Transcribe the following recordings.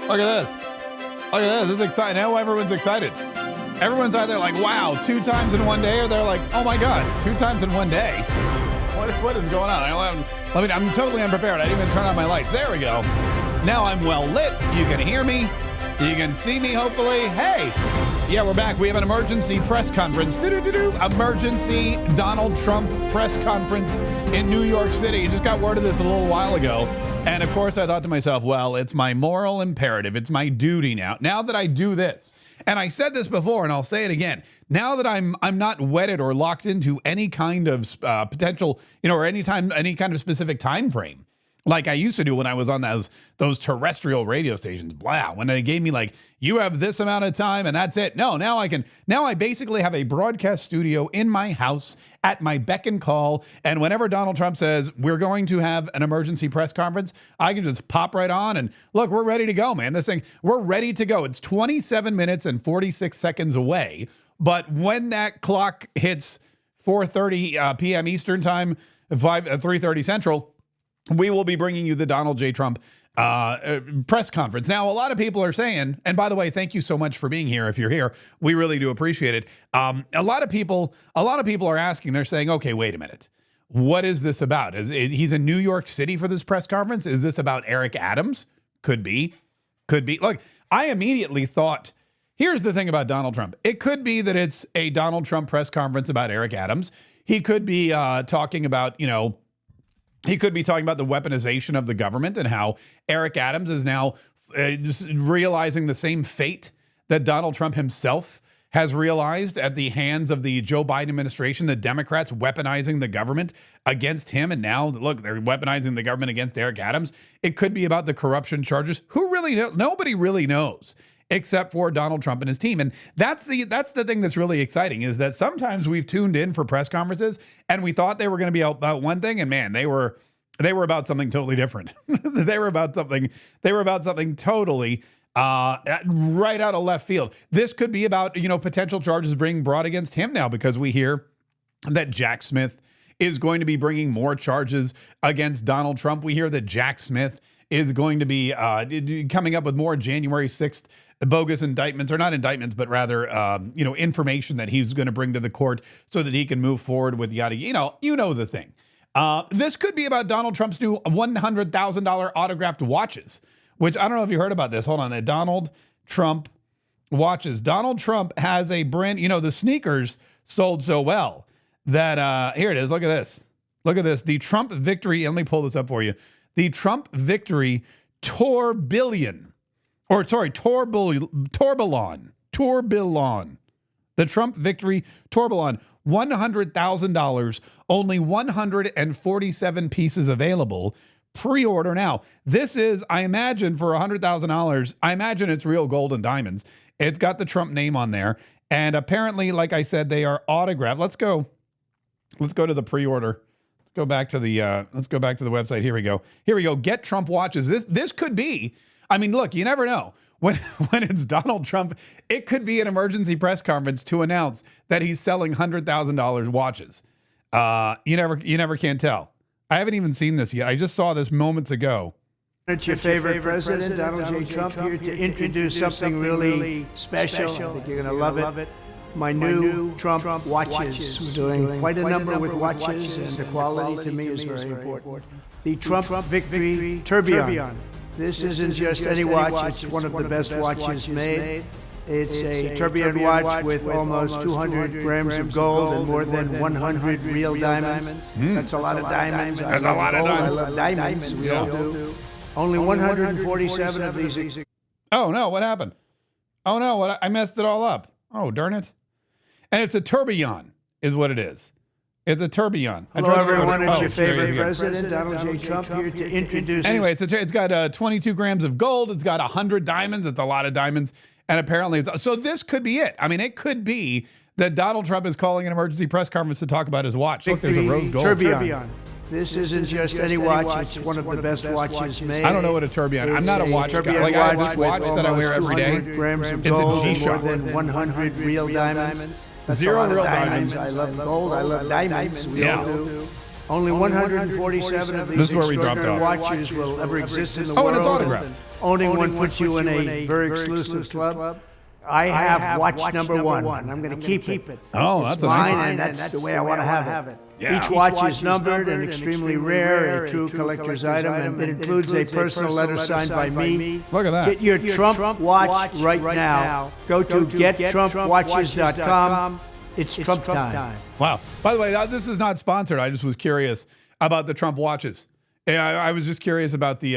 Look at this. Look at this. This is exciting. Now everyone's excited. Everyone's either like, wow, 2 times in one day, or they're like, oh my God, 2 times in one day. What is going on? I'm totally unprepared. I didn't even turn on my lights. There we go. Now I'm well lit. You can hear me. You can see me, hopefully. Hey, yeah, we're back. We have an emergency press conference. Emergency Donald Trump press conference in New York City. You just got word of this a little while ago. And of course, I thought to myself, well, it's my moral imperative. It's my duty now that I do this. And I said this before, and I'll say it again. Now that I'm not wedded or locked into any kind of potential, or any kind of specific time frame, like I used to do when I was on those terrestrial radio stations. Blah, when they gave me like, you have this amount of time and that's it. No, now I basically have a broadcast studio in my house at my beck and call. And whenever Donald Trump says we're going to have an emergency press conference, I can just pop right on and look, we're ready to go, man. We're ready to go. It's 27 minutes and 46 seconds away. But when that clock hits 4:30 p.m. Eastern time, 3:30 Central, we will be bringing you the Donald J. Trump press conference. Now, a lot of people are saying, and by the way, thank you so much for being here. If you're here, we really do appreciate it. A lot of people are asking, they're saying, okay, wait a minute. What is this about? He's in New York City for this press conference? Is this about Eric Adams? Could be. Look, I immediately thought, here's the thing about Donald Trump. It could be that it's a Donald Trump press conference about Eric Adams. He could be talking about, he could be talking about the weaponization of the government and how Eric Adams is now just realizing the same fate that Donald Trump himself has realized at the hands of the Joe Biden administration, the Democrats weaponizing the government against him. And now, look, they're weaponizing the government against Eric Adams. It could be about the corruption charges. Who really knows? Nobody really knows, except for Donald Trump and his team. And that's the thing that's really exciting, is that sometimes we've tuned in for press conferences and we thought they were going to be about one thing, and man, they were about something totally different. They were about something totally right out of left field. This could be about, potential charges being brought against him now, because we hear that Jack Smith is going to be bringing more charges against Donald Trump. We hear that Jack Smith is going to be coming up with more January 6th bogus indictments, or not indictments, but rather, information that he's going to bring to the court so that he can move forward with yada. You know the thing. This could be about Donald Trump's new $100,000 autographed watches, which I don't know if you heard about this. Hold on. The Donald Trump watches. Donald Trump has a brand, the sneakers sold so well that, here it is. Look at this. Look at this. The Trump victory. Let me pull this up for you. The Trump victory tourbillon. The Trump victory tourbillon. $100,000, only 147 pieces available. Pre-order now. This is, I imagine, for $100,000, I imagine it's real gold and diamonds. It's got the Trump name on there. And apparently, like I said, they are autographed. Let's go to the pre-order. Let's go back to the website. Here we go. Get Trump watches. This could be, I mean, look, you never know. When it's Donald Trump, it could be an emergency press conference to announce that he's selling $100,000 watches. You never can tell. I haven't even seen this yet. I just saw this moments ago. It's your favorite president, Donald J. Trump, here to introduce something really special. I think you're going to love it. My new Trump watches. We're doing quite a number with watches, and the quality to me is very important. The Trump Victory Tourbillon. This isn't just any watch, it's one of the best watches made. It's a tourbillon watch with almost 200 grams of gold and more than 100 real diamonds. That's a lot of diamonds. That's a lot of diamonds. I love diamonds. We all do. Only 147 of these. Oh no, what happened? Oh no, I messed it all up. Oh, darn it. And it's a tourbillon, is what it is. It's a tourbillon. Hello, everyone. It's your favorite president, Donald J. Trump, here to introduce. Anyway, it's got 22 grams of gold. It's got 100 diamonds. It's a lot of diamonds. And apparently, so this could be it. I mean, it could be that Donald Trump is calling an emergency press conference to talk about his watch. Look, there's a rose gold tourbillon. This isn't just any watch. It's one of the best watches made. I don't know what a tourbillon. I'm not a watch guy. Like, I have this watch that I wear every day. It's a G-Shock. More than 100 real diamonds. That's Zero real diamonds. I love gold. I love diamonds. We all do. Only 147 of This these is where we dropped extraordinary off. watches will ever exist in the Oh, world. and it's autographed. Owning one puts you in a very exclusive club. I have watch number one, and I'm going to keep it. Oh, It's that's a mine, nice and that's the way I want to have it. Yeah. Each watch is numbered and extremely rare, a true collector's item, and it includes a personal letter signed by me. Look at that. Get your Trump watch right now. Go to gettrumpwatches.com. It's Trump time. Wow. By the way, this is not sponsored. I just was curious about the Trump watches. I was just curious about the,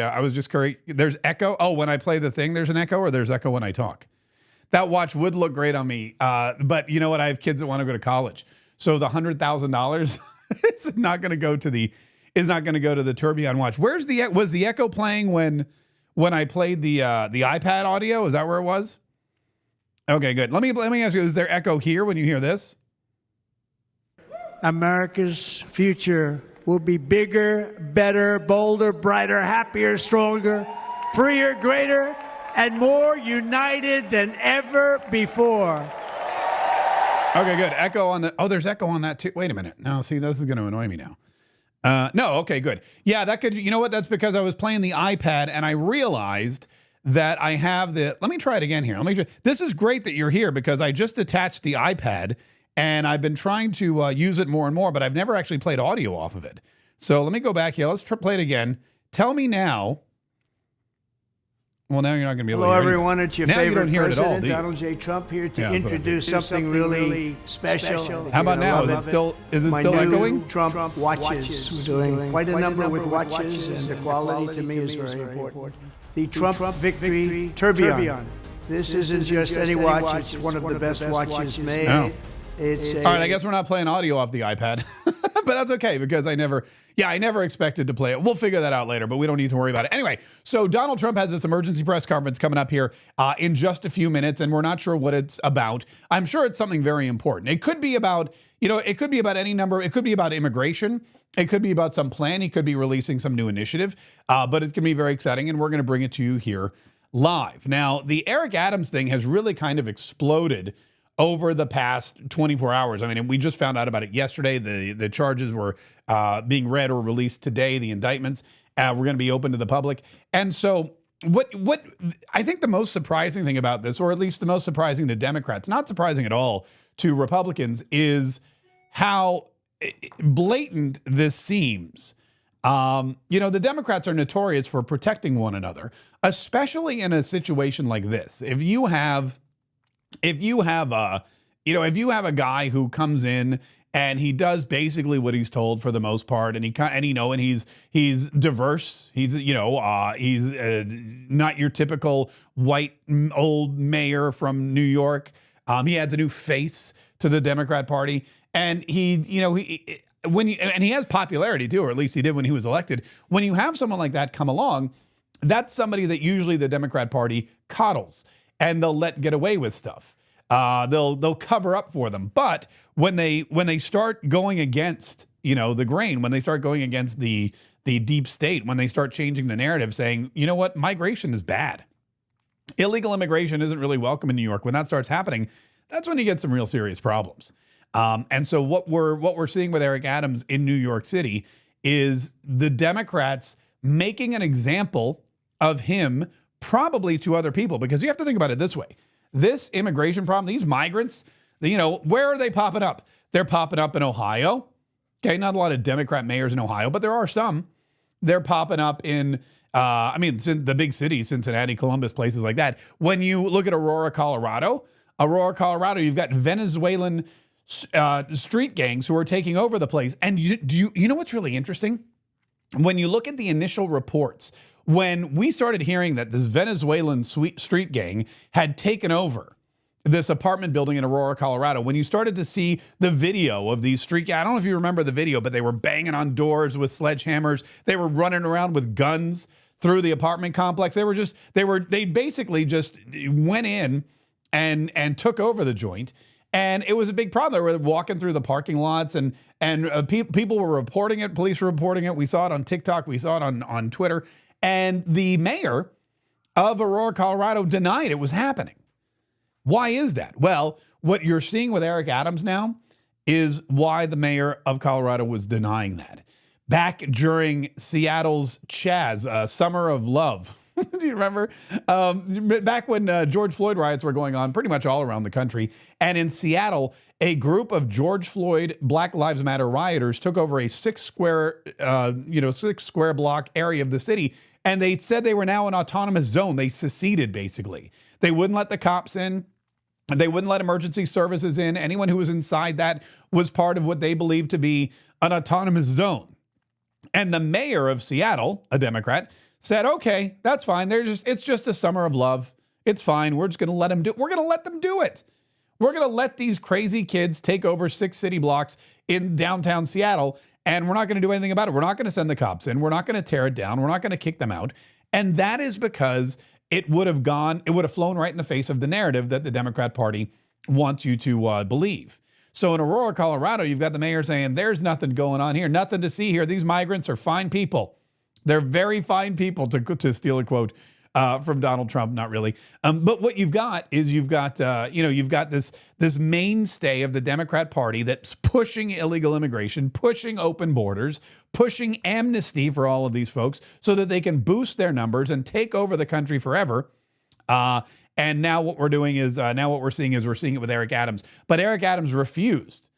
there's echo. Oh, when I play the thing, there's an echo, or there's echo when I talk. That watch would look great on me. But you know what? I have kids that want to go to college. So the $100,000 is not going to go to the Tourbillon watch. Was the echo playing when I played the iPad audio? Is that where it was? Okay, good. Let me ask you, is there echo here when you hear this? America's future will be bigger, better, bolder, brighter, happier, stronger, freer, greater, and more united than ever before. Okay, good. Echo on the. Oh, there's echo on that too. Wait a minute. No, see, this is going to annoy me now. No, okay, good. Yeah, that could. You know what? That's because I was playing the iPad and I realized that I have the. Let me try it again here. This is great that you're here because I just attached the iPad and I've been trying to use it more and more, but I've never actually played audio off of it. So let me go back here. Let's play it again. Tell me now. Well, now you're not going to be able to hear it. Hello, everyone. It's your Now you don't favorite hear it at all, president, do you? Donald J. Trump, here to Yeah, that's what I introduce something really special. How about now? Is it still echoing? My new Trump watches. We're doing quite a number with watches, and the quality to me is very important. The Trump Victory Tourbillon. This isn't just any watch. It's one of the best watches made. No. It's All right, I guess we're not playing audio off the iPad, but that's okay because I never expected to play it. We'll figure that out later, but we don't need to worry about it. Anyway, so Donald Trump has this emergency press conference coming up here in just a few minutes, and we're not sure what it's about. I'm sure it's something very important. It could be about, it could be about any number. It could be about immigration. It could be about some plan. He could be releasing some new initiative, but it's going to be very exciting, and we're going to bring it to you here live. Now, the Eric Adams thing has really kind of exploded over the past 24 hours. I mean, we just found out about it yesterday. The charges were being read or released today. The indictments were going to be open to the public. And so what I think the most surprising thing about this, or at least the most surprising to Democrats, not surprising at all to Republicans, is how blatant this seems. The Democrats are notorious for protecting one another, especially in a situation like this. If you have a guy who comes in and he does basically what he's told for the most part, and he's diverse. He's not your typical white old mayor from New York. He adds a new face to the Democrat Party, and he has popularity too, or at least he did when he was elected. When you have someone like that come along, that's somebody that usually the Democrat Party coddles, and they'll let get away with stuff. They'll cover up for them. But when they start going against, the grain, when they start going against the deep state, when they start changing the narrative, saying, you know what, migration is bad. Illegal immigration isn't really welcome in New York. When that starts happening, that's when you get some real serious problems. And so what we're seeing with Eric Adams in New York City is the Democrats making an example of him probably to other people, because you have to think about it this way. This immigration problem, these migrants, where are they popping up? They're popping up in Ohio. Okay, not a lot of Democrat mayors in Ohio, but there are some. They're popping up in, the big cities, Cincinnati, Columbus, places like that. When you look at Aurora, Colorado, you've got Venezuelan street gangs who are taking over the place. And you know what's really interesting? When you look at the initial reports, when we started hearing that this Venezuelan street gang had taken over this apartment building in Aurora, Colorado, when you started to see the video of these street gangs, I don't know if you remember the video, but they were banging on doors with sledgehammers. They were running around with guns through the apartment complex. They basically just went in and took over the joint. And it was a big problem. They were walking through the parking lots, and people were reporting it. Police were reporting it. We saw it on TikTok. We saw it on Twitter. And the mayor of Aurora, Colorado denied it was happening. Why is that? Well, what you're seeing with Eric Adams now is why the mayor of Colorado was denying that. back during Seattle's Chaz, Summer of Love. Do you remember? Back when George Floyd riots were going on pretty much all around the country. And in Seattle, a group of George Floyd Black Lives Matter rioters took over a 6 square block area of the city. And they said they were now an autonomous zone. They seceded, basically. They wouldn't let the cops in. They wouldn't let emergency services in. Anyone who was inside that was part of what they believed to be an autonomous zone. And the mayor of Seattle, a Democrat, said, okay, that's fine. It's just a summer of love. It's fine. We're just going to let them do it. We're going to let them do it. We're going to let these crazy kids take over 6 city blocks in downtown Seattle, and we're not going to do anything about it. We're not going to send the cops in. We're not going to tear it down. We're not going to kick them out. And that is because it would have flown right in the face of the narrative that the Democrat Party wants you to believe. So in Aurora, Colorado, you've got the mayor saying, there's nothing going on here, nothing to see here. These migrants are fine people. They're very fine people, to steal a quote from Donald Trump. Not really. But what you've got is you've got this mainstay of the Democrat Party that's pushing illegal immigration, pushing open borders, pushing amnesty for all of these folks so that they can boost their numbers and take over the country forever. And now what we're seeing it with Eric Adams. But Eric Adams refused.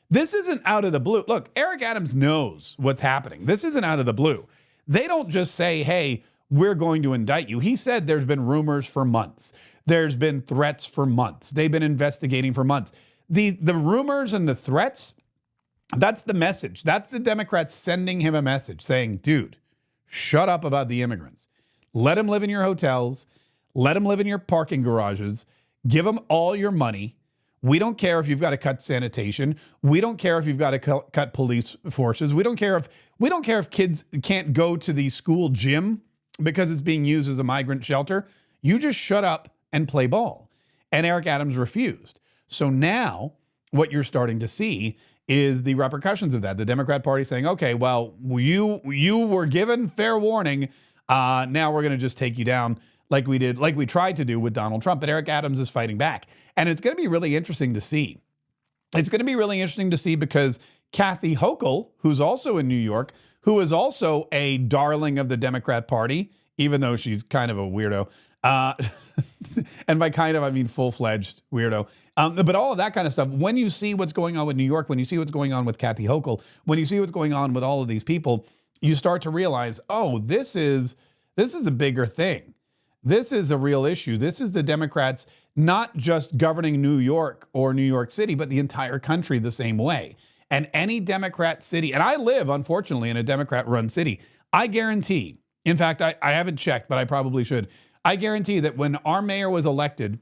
This isn't out of the blue. Look, Eric Adams knows what's happening. This isn't out of the blue. They don't just say, hey, we're going to indict you. He said there's been rumors for months. There's been threats for months. They've been investigating for months. The rumors and the threats, that's the message. That's the Democrats sending him a message saying, dude, shut up about the immigrants. Let them live in your hotels. Let them live in your parking garages. Give them all your money. We don't care if you've got to cut sanitation. We don't care if you've got to cut police forces. We don't care if kids can't go to the school gym because it's being used as a migrant shelter. You just shut up and play ball. And Eric Adams refused. So now what you're starting to see is the repercussions of that. The Democrat Party saying, okay, well, you were given fair warning. Now we're going to just take you down like we tried to do with Donald Trump. But Eric Adams is fighting back. And it's going to be really interesting to see. It's going to be really interesting to see because Kathy Hochul, who's also in New York, who is also a darling of the Democrat Party, even though she's kind of a weirdo. And by kind of, I mean full-fledged weirdo. But all of that kind of stuff, when you see what's going on with New York, when you see what's going on with Kathy Hochul, when you see what's going on with all of these people, you start to realize, oh, this is a bigger thing. This is a real issue. This is the Democrats not just governing New York or New York City, but the entire country the same way. And any Democrat city, and I live, unfortunately, in a Democrat-run city, I guarantee, in fact, I haven't checked, but I probably should. I guarantee that when our mayor was elected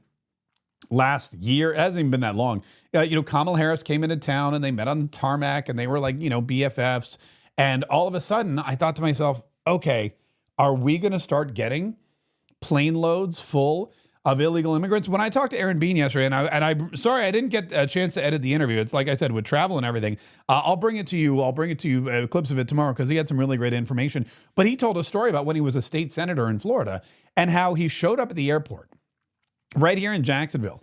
last year, it hasn't even been that long, Kamala Harris came into town and they met on the tarmac and they were like, BFFs. And all of a sudden, I thought to myself, okay, are we going to start getting plane loads full of illegal immigrants? When I talked to Aaron Bean yesterday, and I'm sorry I didn't get a chance to edit the interview. It's like I said, with travel and everything. I'll bring it to you. Clips of it tomorrow because he had some really great information. But he told a story about when he was a state senator in Florida and how he showed up at the airport right here in Jacksonville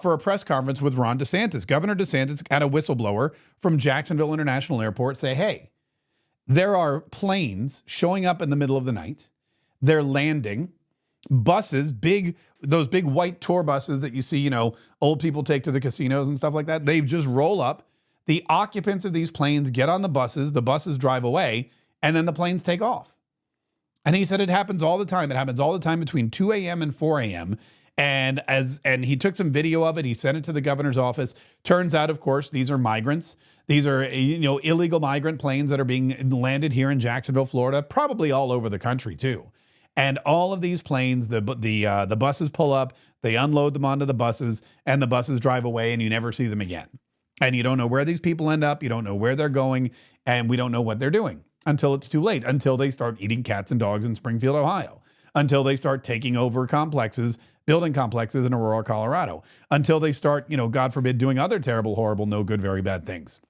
for a press conference with Ron DeSantis. Governor DeSantis had a whistleblower from Jacksonville International Airport say, hey, there are planes showing up in the middle of the night. They're landing. Buses, those big white tour buses that you see, old people take to the casinos and stuff like that. They just roll up. The occupants of these planes get on the buses drive away, and then the planes take off. And he said it happens all the time. It happens all the time between 2 a.m. and 4 a.m. And he took some video of it. He sent it to the governor's office. Turns out, of course, these are migrants. These are, illegal migrant planes that are being landed here in Jacksonville, Florida, probably all over the country, too. And all of these planes, the buses pull up, they unload them onto the buses, and the buses drive away, and you never see them again. And you don't know where these people end up. You don't know where they're going, and we don't know what they're doing until it's too late, until they start eating cats and dogs in Springfield, Ohio, until they start taking over building complexes in Aurora, Colorado, until they start, God forbid, doing other terrible, horrible, no good, very bad things.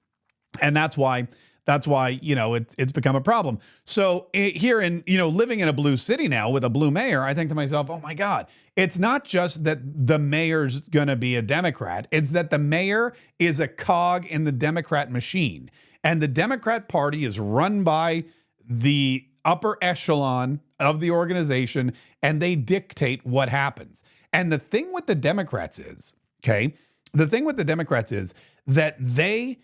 And that's why it's become a problem. So here in, living in a blue city now with a blue mayor, I think to myself, oh my God, it's not just that the mayor's going to be a Democrat. It's that the mayor is a cog in the Democrat machine. And the Democrat Party is run by the upper echelon of the organization, and they dictate what happens. And the thing with the Democrats is, okay, the thing with the Democrats is that they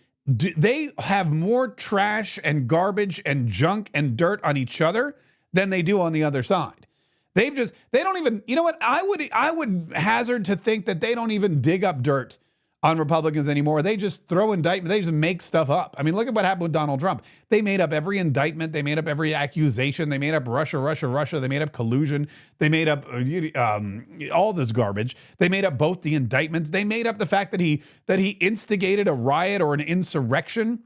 have more trash and garbage and junk and dirt on each other than they do on the other side. They don't even, you know what? I would hazard to think that they don't even dig up dirt on Republicans anymore. They just throw indictment. They just make stuff up. I mean, look at what happened with Donald Trump. They made up every indictment. They made up every accusation. They made up Russia. They made up collusion. They made up all this garbage. They made up both the indictments. They made up the fact that he instigated a riot or an insurrection.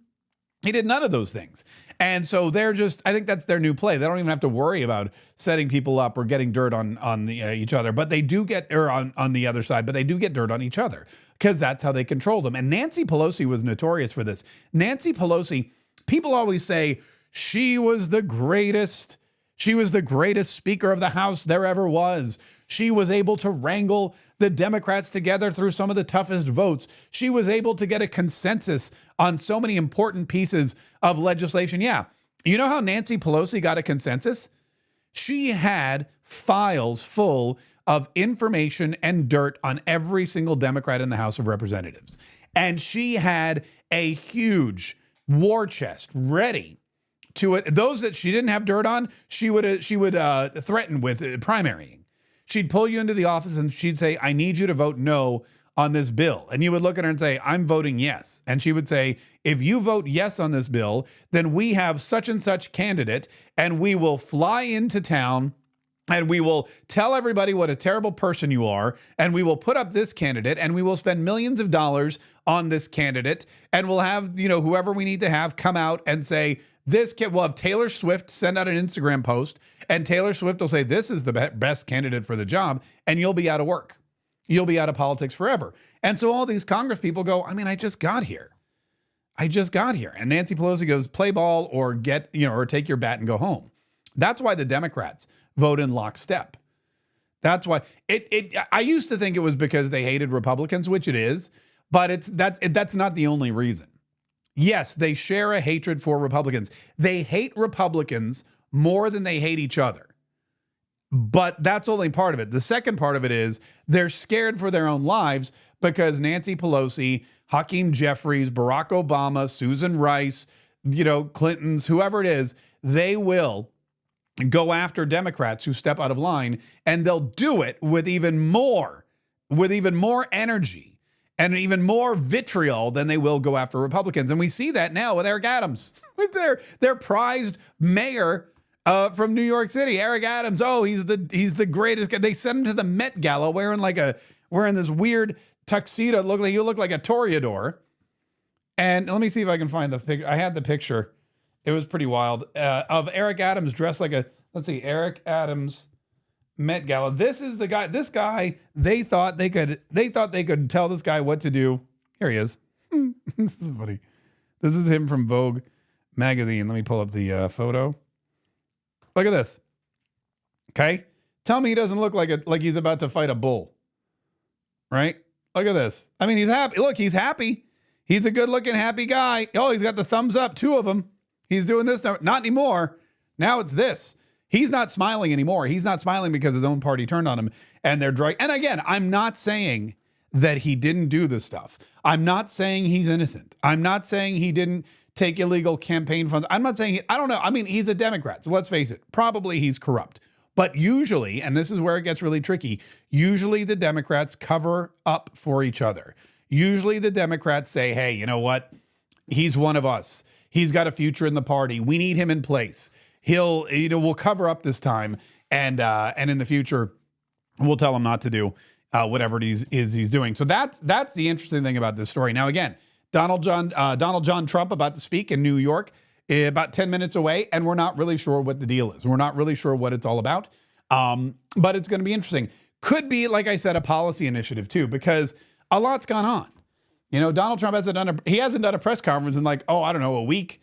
He did none of those things. And so they're just, I think that's their new play. They don't even have to worry about setting people up or getting dirt on each other, but they do get, or on the other side, but they do get dirt on each other because that's how they control them. And Nancy Pelosi was notorious for this. Nancy Pelosi, people always say she was the greatest. She was the greatest Speaker of the House there ever was. She was able to wrangle the Democrats together through some of the toughest votes. She was able to get a consensus on so many important pieces of legislation. Yeah. You know how Nancy Pelosi got a consensus? She had files full of information and dirt on every single Democrat in the House of Representatives. And she had a huge war chest ready to it. Those that she didn't have dirt on, she would threaten with primarying. She'd pull you into the office and she'd say, I need you to vote no on this bill. And you would look at her and say, I'm voting yes. And she would say, if you vote yes on this bill, then we have such and such candidate and we will fly into town and we will tell everybody what a terrible person you are. And we will put up this candidate and we will spend millions of dollars on this candidate. And we'll have, whoever we need to have come out and say, this kid, we'll have Taylor Swift send out an Instagram post and Taylor Swift will say, this is the best candidate for the job. And you'll be out of work. You'll be out of politics forever. And so all these Congress people go, I just got here. And Nancy Pelosi goes, play ball or or take your bat and go home. That's why the Democrats vote in lockstep. That's why I used to think it was because they hated Republicans, which it is, but that's not the only reason. Yes, they share a hatred for Republicans. They hate Republicans more than they hate each other. But that's only part of it. The second part of it is they're scared for their own lives because Nancy Pelosi, Hakeem Jeffries, Barack Obama, Susan Rice, Clintons, whoever it is, they will go after Democrats who step out of line, and they'll do it with even more energy and even more vitriol than they will go after Republicans. And we see that now with Eric Adams, with their prized mayor from New York City, Eric Adams. Oh, he's the greatest guy. They sent him to the Met Gala wearing this weird tuxedo. You look like a toreador. And let me see if I can find the picture. I had the picture. It was pretty wild of Eric Adams dressed like Eric Adams Met Gala. This is the guy. This guy. They thought they could tell this guy what to do. Here he is. This is funny. This is him from Vogue magazine. Let me pull up the photo. Look at this. Okay, tell me he doesn't look like he's about to fight a bull, right? Look at this. He's happy. Look, he's happy. He's a good-looking, happy guy. Oh, he's got the thumbs up. 2 of them. He's doing this now. Not anymore. Now it's this. He's not smiling anymore. He's not smiling because his own party turned on him and they're dry. And again, I'm not saying that he didn't do this stuff. I'm not saying he's innocent. I'm not saying he didn't take illegal campaign funds. I'm not saying, I don't know. He's a Democrat. So let's face it. Probably he's corrupt. But usually, and this is where it gets really tricky, usually the Democrats cover up for each other. Usually the Democrats say, hey, you know what? He's one of us. He's got a future in the party. We need him in place. We'll cover up this time. And in the future, we'll tell him not to do whatever he's doing. So that's the interesting thing about this story. Now, again, Donald John Trump about to speak in New York, about 10 minutes away, and we're not really sure what the deal is. We're not really sure what it's all about, but it's going to be interesting. Could be, like I said, a policy initiative too, because a lot's gone on. Donald Trump hasn't done a press conference in a week.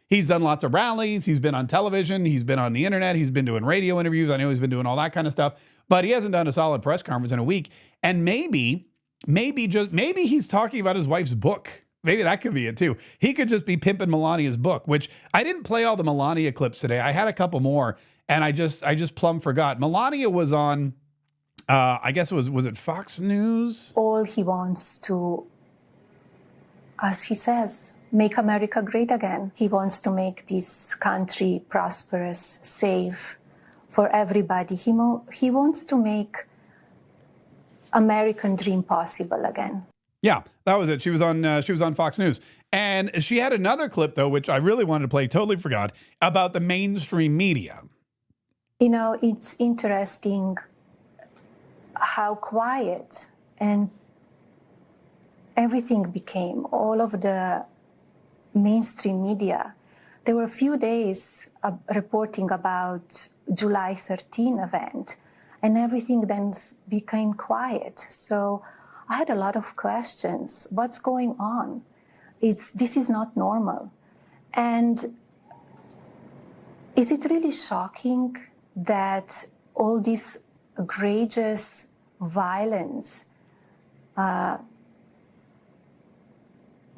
He's done lots of rallies. He's been on television. He's been on the internet. He's been doing radio interviews. I know he's been doing all that kind of stuff, but he hasn't done a solid press conference in a week. And maybe he's talking about his wife's book Maybe that could be it too. He could just be pimping Melania's book, which I didn't play all the Melania clips today. I had a couple more, and I just plumb forgot. Melania was on, I guess was it Fox News? All he wants to, as he says, make America great again. He wants to make this country prosperous, safe for everybody. He wants to make American dream possible again. Yeah, that was it. She was on Fox News. And she had another clip, though, which I really wanted to play, totally forgot, about the mainstream media. You know, it's interesting how quiet and everything became, all of the mainstream media. There were a few days reporting about July 13 event, and everything then became quiet. So I had a lot of questions. What's going on? This is not normal. And is it really shocking that all this egregious violence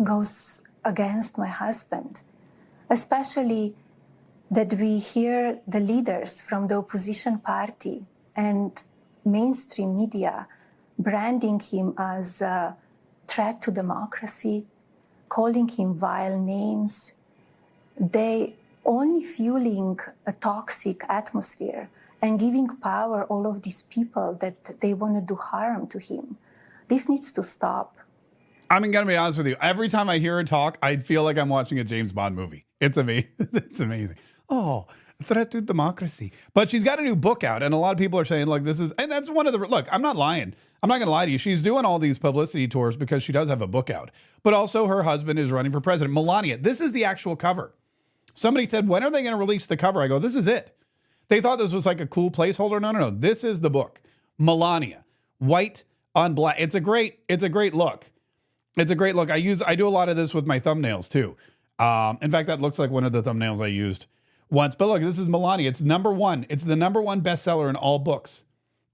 goes against my husband? Especially that we hear the leaders from the opposition party and mainstream media branding him as a threat to democracy, calling him vile names. They only fueling a toxic atmosphere and giving power all of these people that they want to do harm to him. This needs to stop. I'm going to be honest with you. Every time I hear her talk, I feel like I'm watching a James Bond movie. It's amazing. It's amazing. Oh, a threat to democracy. But she's got a new book out, and a lot of people are saying, look, this is, and that's one of the, look, I'm not lying. I'm not going to lie to you. She's doing all these publicity tours because she does have a book out. But also her husband is running for president. Melania, this is the actual cover. Somebody said, when are they going to release the cover? I go, this is it. They thought this was like a cool placeholder. No. This is the book. Melania, white on black. It's a great look. It's a great look. I do a lot of this with my thumbnails too. In fact, that looks like one of the thumbnails I used once. But look, this is Melania. It's number one. It's the number one bestseller in all books.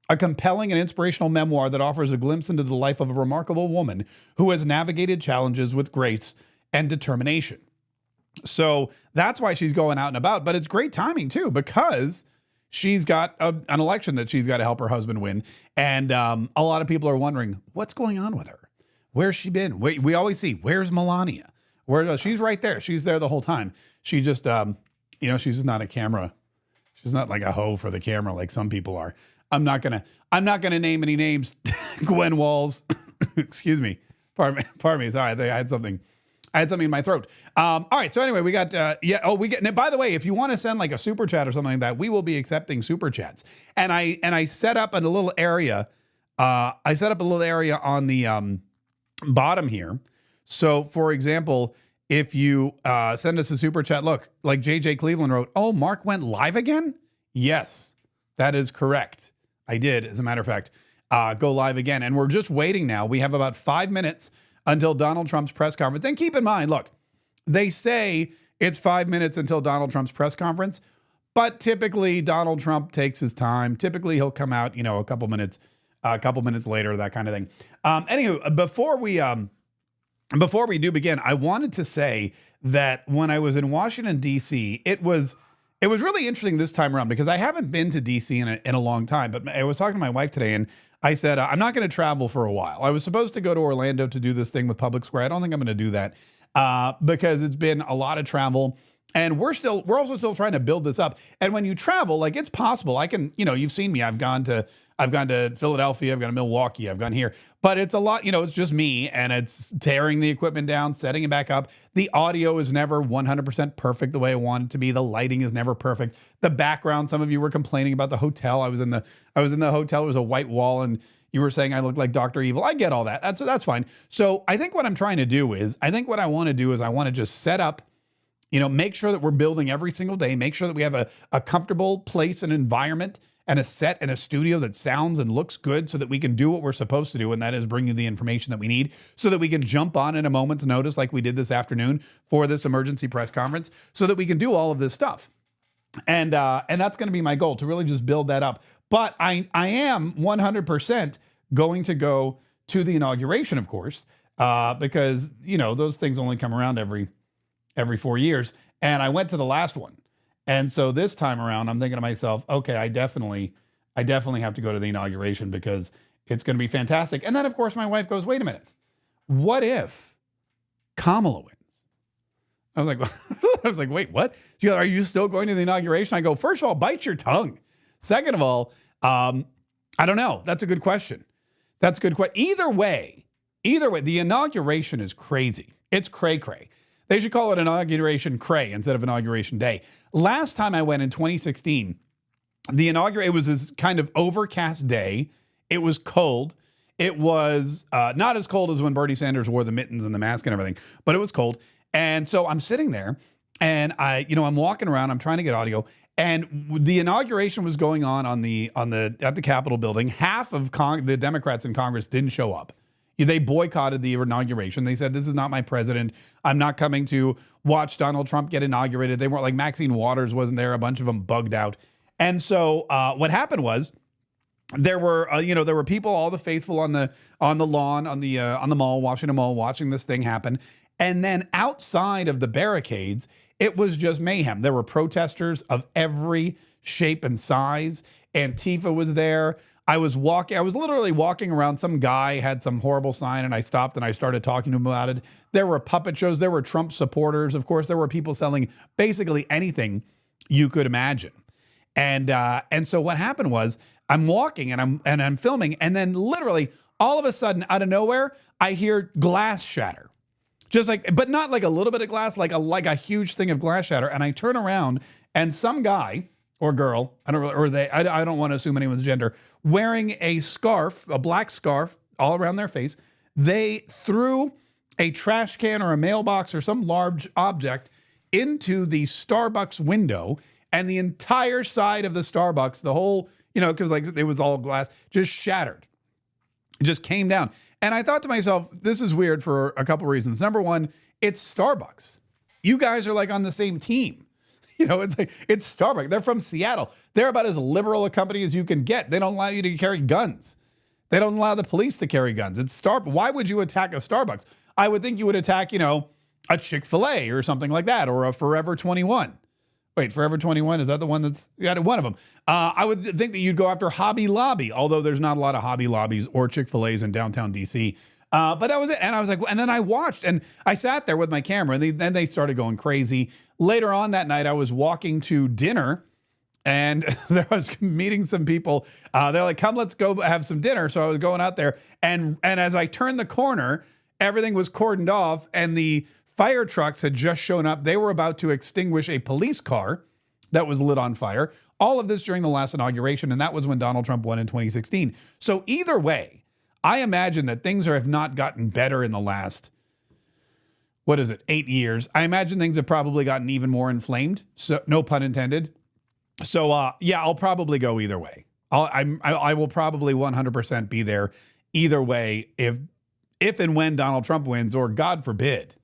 A compelling and inspirational memoir that offers a glimpse into the life of a remarkable woman who has navigated challenges with grace and determination. So that's why she's going out and about. But it's great timing too, because she's got an election that she's got to help her husband win. And a lot of people are wondering, what's going on with her? Where's she been? We always see, where's Melania? She's right there. She's there the whole time. She just, she's just not a camera. She's not like a hoe for the camera like some people are. I'm not gonna name any names. Gwen Walls, excuse me. Pardon me. Sorry, I had something in my throat. All right. So anyway, we got by the way, if you want to send like a super chat or something like that, we will be accepting super chats. And I set up a little area. On the bottom here. So for example, if you send us a super chat, look, like JJ Cleveland wrote, oh, Mark went live again? Yes, that is correct. I did, as a matter of fact, go live again. And we're just waiting now. We have about 5 minutes until Donald Trump's press conference. And keep in mind, look, they say it's 5 minutes until Donald Trump's press conference, but typically Donald Trump takes his time. Typically he'll come out, a couple minutes later, that kind of thing. Anywho, before we do begin, I wanted to say that when I was in Washington, D.C., it was really interesting this time around because I haven't been to D.C. in a long time. But I was talking to my wife today, and I said, I'm not going to travel for a while. I was supposed to go to Orlando to do this thing with Public Square. I don't think I'm going to do that because it's been a lot of travel. And we're also still trying to build this up. And when you travel, like, it's possible. I can, you've seen me. I've gone to Philadelphia. I've gone to Milwaukee. I've gone here. But it's a lot, it's just me, and it's tearing the equipment down, setting it back up. The audio is never 100% perfect the way I want it to be. The lighting is never perfect. The background, some of you were complaining about the hotel. I was in the hotel. It was a white wall, and you were saying I looked like Dr. Evil. I get all that. That's fine. So I think what I'm trying to do is, I want to just set up, make sure that we're building every single day, make sure that we have a comfortable place and environment and a set and a studio that sounds and looks good so that we can do what we're supposed to do, and that is bring you the information that we need so that we can jump on in a moment's notice like we did this afternoon for this emergency press conference so that we can do all of this stuff. And that's going to be my goal, to really just build that up. But I am 100% going to go to the inauguration, of course. because, you know, those things only come around every 4 years. And I went to the last one. And so this time around, I'm thinking to myself, okay, I definitely have to go to the inauguration because it's going to be fantastic. And then, of course, my wife goes, wait a minute. What if Kamala wins? I was like, wait, what? She goes, are you still going to the inauguration? I go, first of all, bite your tongue. Second of all, I don't know. That's a good question. That's a good question. Either way, the inauguration is crazy. It's cray-cray. They should call it inauguration cray instead of inauguration day. Last time I went in 2016, it was this kind of overcast day. It was cold. It was not as cold as when Bernie Sanders wore the mittens and the mask and everything, but it was cold. And so I'm sitting there and I'm walking around, I'm trying to get audio, and the inauguration was going on at the Capitol building. Half of the Democrats in Congress didn't show up. They boycotted the inauguration. They said, this is not my president. I'm not coming to watch Donald Trump get inaugurated. They weren't like Maxine Waters wasn't there. A bunch of them bugged out. And so what happened was there were people, all the faithful on the lawn, on the mall, Washington Mall, watching this thing happen. And then outside of the barricades, it was just mayhem. There were protesters of every shape and size. Antifa was there. I was literally walking around. Some guy had some horrible sign and I stopped and I started talking to him about it. There were puppet shows. There were Trump supporters. Of course, there were people selling basically anything you could imagine. And so what happened was I'm walking and I'm filming. And then literally all of a sudden out of nowhere, I hear glass shatter. Just like, but not like a little bit of glass, like a huge thing of glass shatter. And I turn around and some guy or girl, I don't want to assume anyone's gender, wearing a scarf, a black scarf all around their face. They threw a trash can or a mailbox or some large object into the Starbucks window, and the entire side of the Starbucks, the whole, because like it was all glass, just shattered. It just came down. And I thought to myself, this is weird for a couple reasons. Number one, it's Starbucks. You guys are like on the same team. It's Starbucks. They're from Seattle. They're about as liberal a company as you can get. They don't allow you to carry guns. They don't allow the police to carry guns. It's Starbucks. Why would you attack a Starbucks? I would think you would attack, a Chick-fil-A or something like that, or a Forever 21. Wait, Forever 21, is that the one that's one of them? I would think that you'd go after Hobby Lobby, although there's not a lot of Hobby Lobbies or Chick-fil-A's in downtown DC. But that was it. And I was like, and then I watched and I sat there with my camera and then they started going crazy. Later on that night, I was walking to dinner and there I was meeting some people. They're like, come, let's go have some dinner. So I was going out there and as I turned the corner, everything was cordoned off and the fire trucks had just shown up. They were about to extinguish a police car that was lit on fire. All of this during the last inauguration. And that was when Donald Trump won in 2016. So either way, I imagine that things have not gotten better in the last, 8 years. I imagine things have probably gotten even more inflamed. So no pun intended. So yeah, I'll probably go either way. I will probably 100% be there either way if and when Donald Trump wins, or God forbid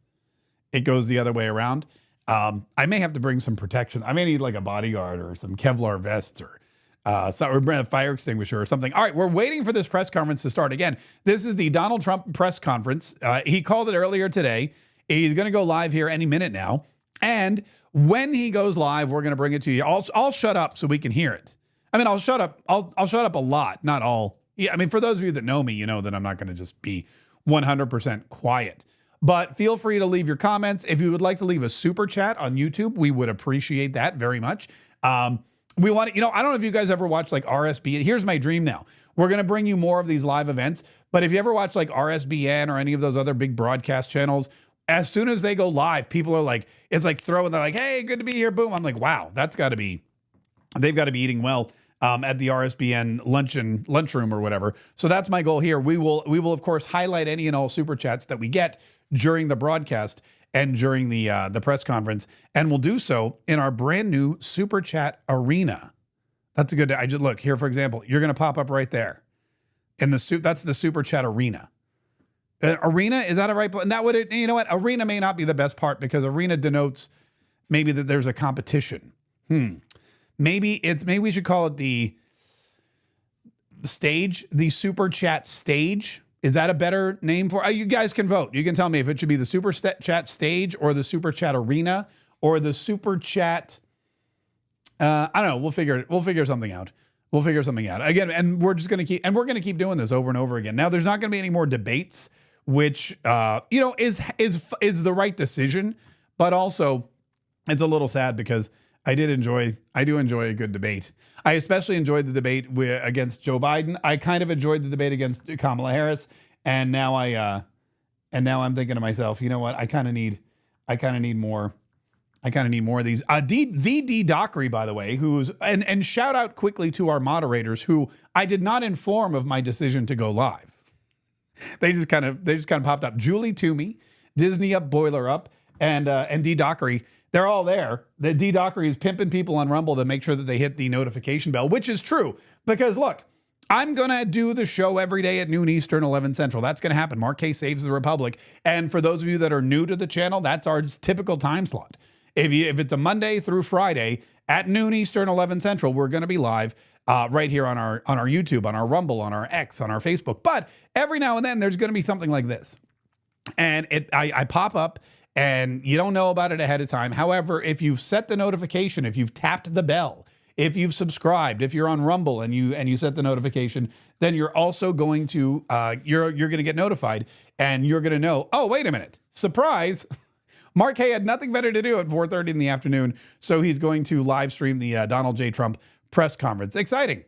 it goes the other way around. I may have to bring some protection. I may need like a bodyguard or some Kevlar vests or a fire extinguisher or something. All right, we're waiting for this press conference to start. Again, this is the Donald Trump press conference. He called it earlier today. He's going to go live here any minute now. And when he goes live, we're going to bring it to you. I'll shut up so we can hear it. I mean, I'll shut up. I'll shut up a lot, not all. Yeah, I mean, for those of you that know me, you know that I'm not going to just be 100% quiet. But feel free to leave your comments. If you would like to leave a super chat on YouTube, we would appreciate that very much. We want to, I don't know if you guys ever watch like RSB. Here's my dream now. We're going to bring you more of these live events. But if you ever watch like RSBN or any of those other big broadcast channels, as soon as they go live, people are like, it's like they're like, hey, good to be here. Boom. I'm like, wow, they've got to be eating well at the RSBN lunchroom or whatever. So that's my goal here. We will of course highlight any and all super chats that we get during the broadcast and during the press conference, and we'll do so in our brand new super chat arena. That's a good. I just look here, for example, you're going to pop up right there in the that's the super chat arena. Arena, is that a right place? And that would, you know what? Arena may not be the best part because arena denotes maybe that there's a competition. Maybe we should call it the stage, the super chat stage. Is that a better name for? You guys can vote. You can tell me if it should be the Super Chat stage or the Super Chat arena or the Super Chat. I don't know. We'll figure something out. We'll figure something out again, and we're just going to keep doing this over and over again. Now, there's not going to be any more debates, which is the right decision, but also it's a little sad because I do enjoy a good debate. I especially enjoyed the debate against Joe Biden. I kind of enjoyed the debate against Kamala Harris, and now I'm thinking to myself, you know what? I kind of need more. I kind of need more of these. D Dockery, by the way, and shout out quickly to our moderators who I did not inform of my decision to go live. They just kind of popped up. Julie Toomey, Disney Up, Boiler Up, and D Dockery. They're all there. The D Dockery is pimping people on Rumble to make sure that they hit the notification bell, which is true. Because look, I'm going to do the show every day at noon Eastern, 11 Central. That's going to happen. Mark K Saves the Republic. And for those of you that are new to the channel, that's our typical time slot. If it's a Monday through Friday at noon Eastern, 11 Central, we're going to be live right here on our YouTube, on our Rumble, on our X, on our Facebook. But every now and then, there's going to be something like this. And I pop up, and you don't know about it ahead of time. However, if you've set the notification, if you've tapped the bell, if you've subscribed, if you're on Rumble and you set the notification, then you're also going to you're going to get notified, and you're going to know, oh, wait a minute, surprise. Mark Hay had nothing better to do at 4:30 in the afternoon, so he's going to live stream the Donald J. Trump press conference. Exciting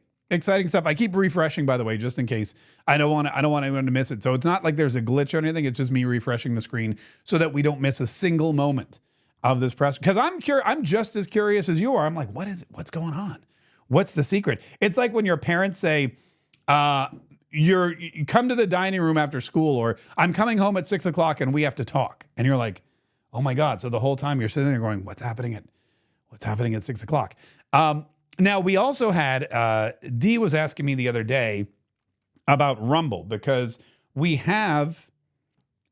stuff. I keep refreshing, by the way, just in case. I don't want anyone to miss it. So it's not like there's a glitch or anything. It's just me refreshing the screen so that we don't miss a single moment of this press. Because I'm just as curious as you are. I'm like, what is it? What's going on? What's the secret? It's like when your parents say, you come to the dining room after school, or I'm coming home at 6 o'clock and we have to talk, and you're like, oh my God. So the whole time you're sitting there going, what's happening at 6 o'clock? Now we also had, Dee was asking me the other day about Rumble, because we have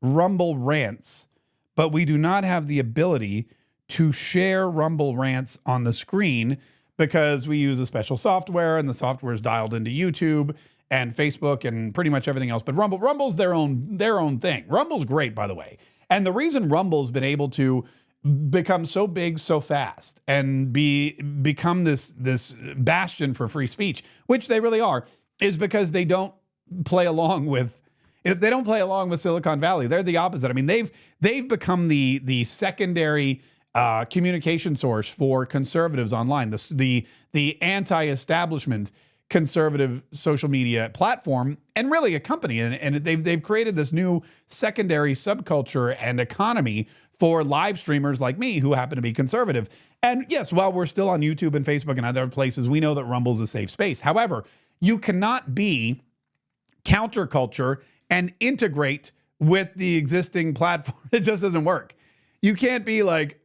Rumble rants, but we do not have the ability to share Rumble rants on the screen because we use a special software, and the software is dialed into YouTube and Facebook and pretty much everything else. But Rumble's their own thing. Rumble's great, by the way. And the reason Rumble's been able to become so big so fast and become this bastion for free speech, which they really are, is because they don't play along with Silicon Valley. They're the opposite. I mean, they've become the secondary communication source for conservatives online. The anti-establishment conservative social media platform, and really a company, and they've created this new secondary subculture and economy for live streamers like me who happen to be conservative. And yes, while we're still on YouTube and Facebook and other places, we know that Rumble's a safe space. However, you cannot be counterculture and integrate with the existing platform. It just doesn't work. You can't be like,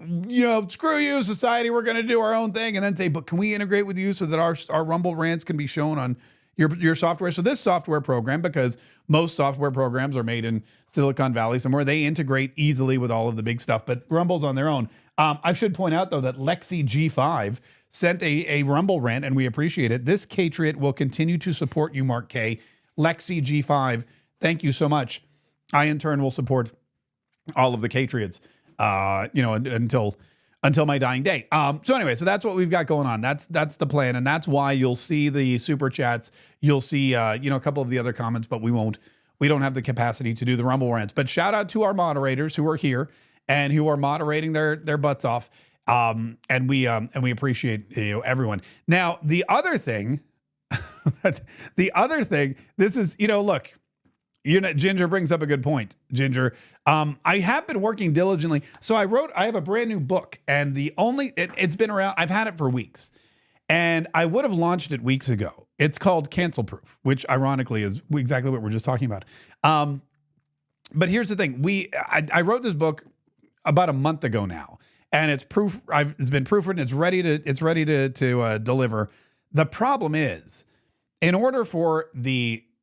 screw you, society, we're going to do our own thing, and then say, but can we integrate with you so that our Rumble rants can be shown on your software? So this software program, because most software programs are made in Silicon Valley somewhere, they integrate easily with all of the big stuff, but Rumble's on their own. I should point out, though, that Lexi G5 sent a Rumble rant, and we appreciate it. This Catriot will continue to support you, Mark K. Lexi G5, thank you so much. I, in turn, will support all of the Catriots. Until my dying day. So anyway, so that's what we've got going on. That's the plan. And that's why you'll see the super chats. You'll see, a couple of the other comments, but we don't have the capacity to do the Rumble rants. But shout out to our moderators who are here and who are moderating their butts off. And we appreciate everyone. Now, the other thing, this is, look, Ginger brings up a good point. Ginger, I have been working diligently. So I have a brand new book, and it's been around. I've had it for weeks, and I would have launched it weeks ago. It's called Cancel Proof, which ironically is exactly what we're just talking about. But here's the thing. I wrote this book about a month ago now, and it's been proofwritten. It's ready to deliver. The problem is, in order for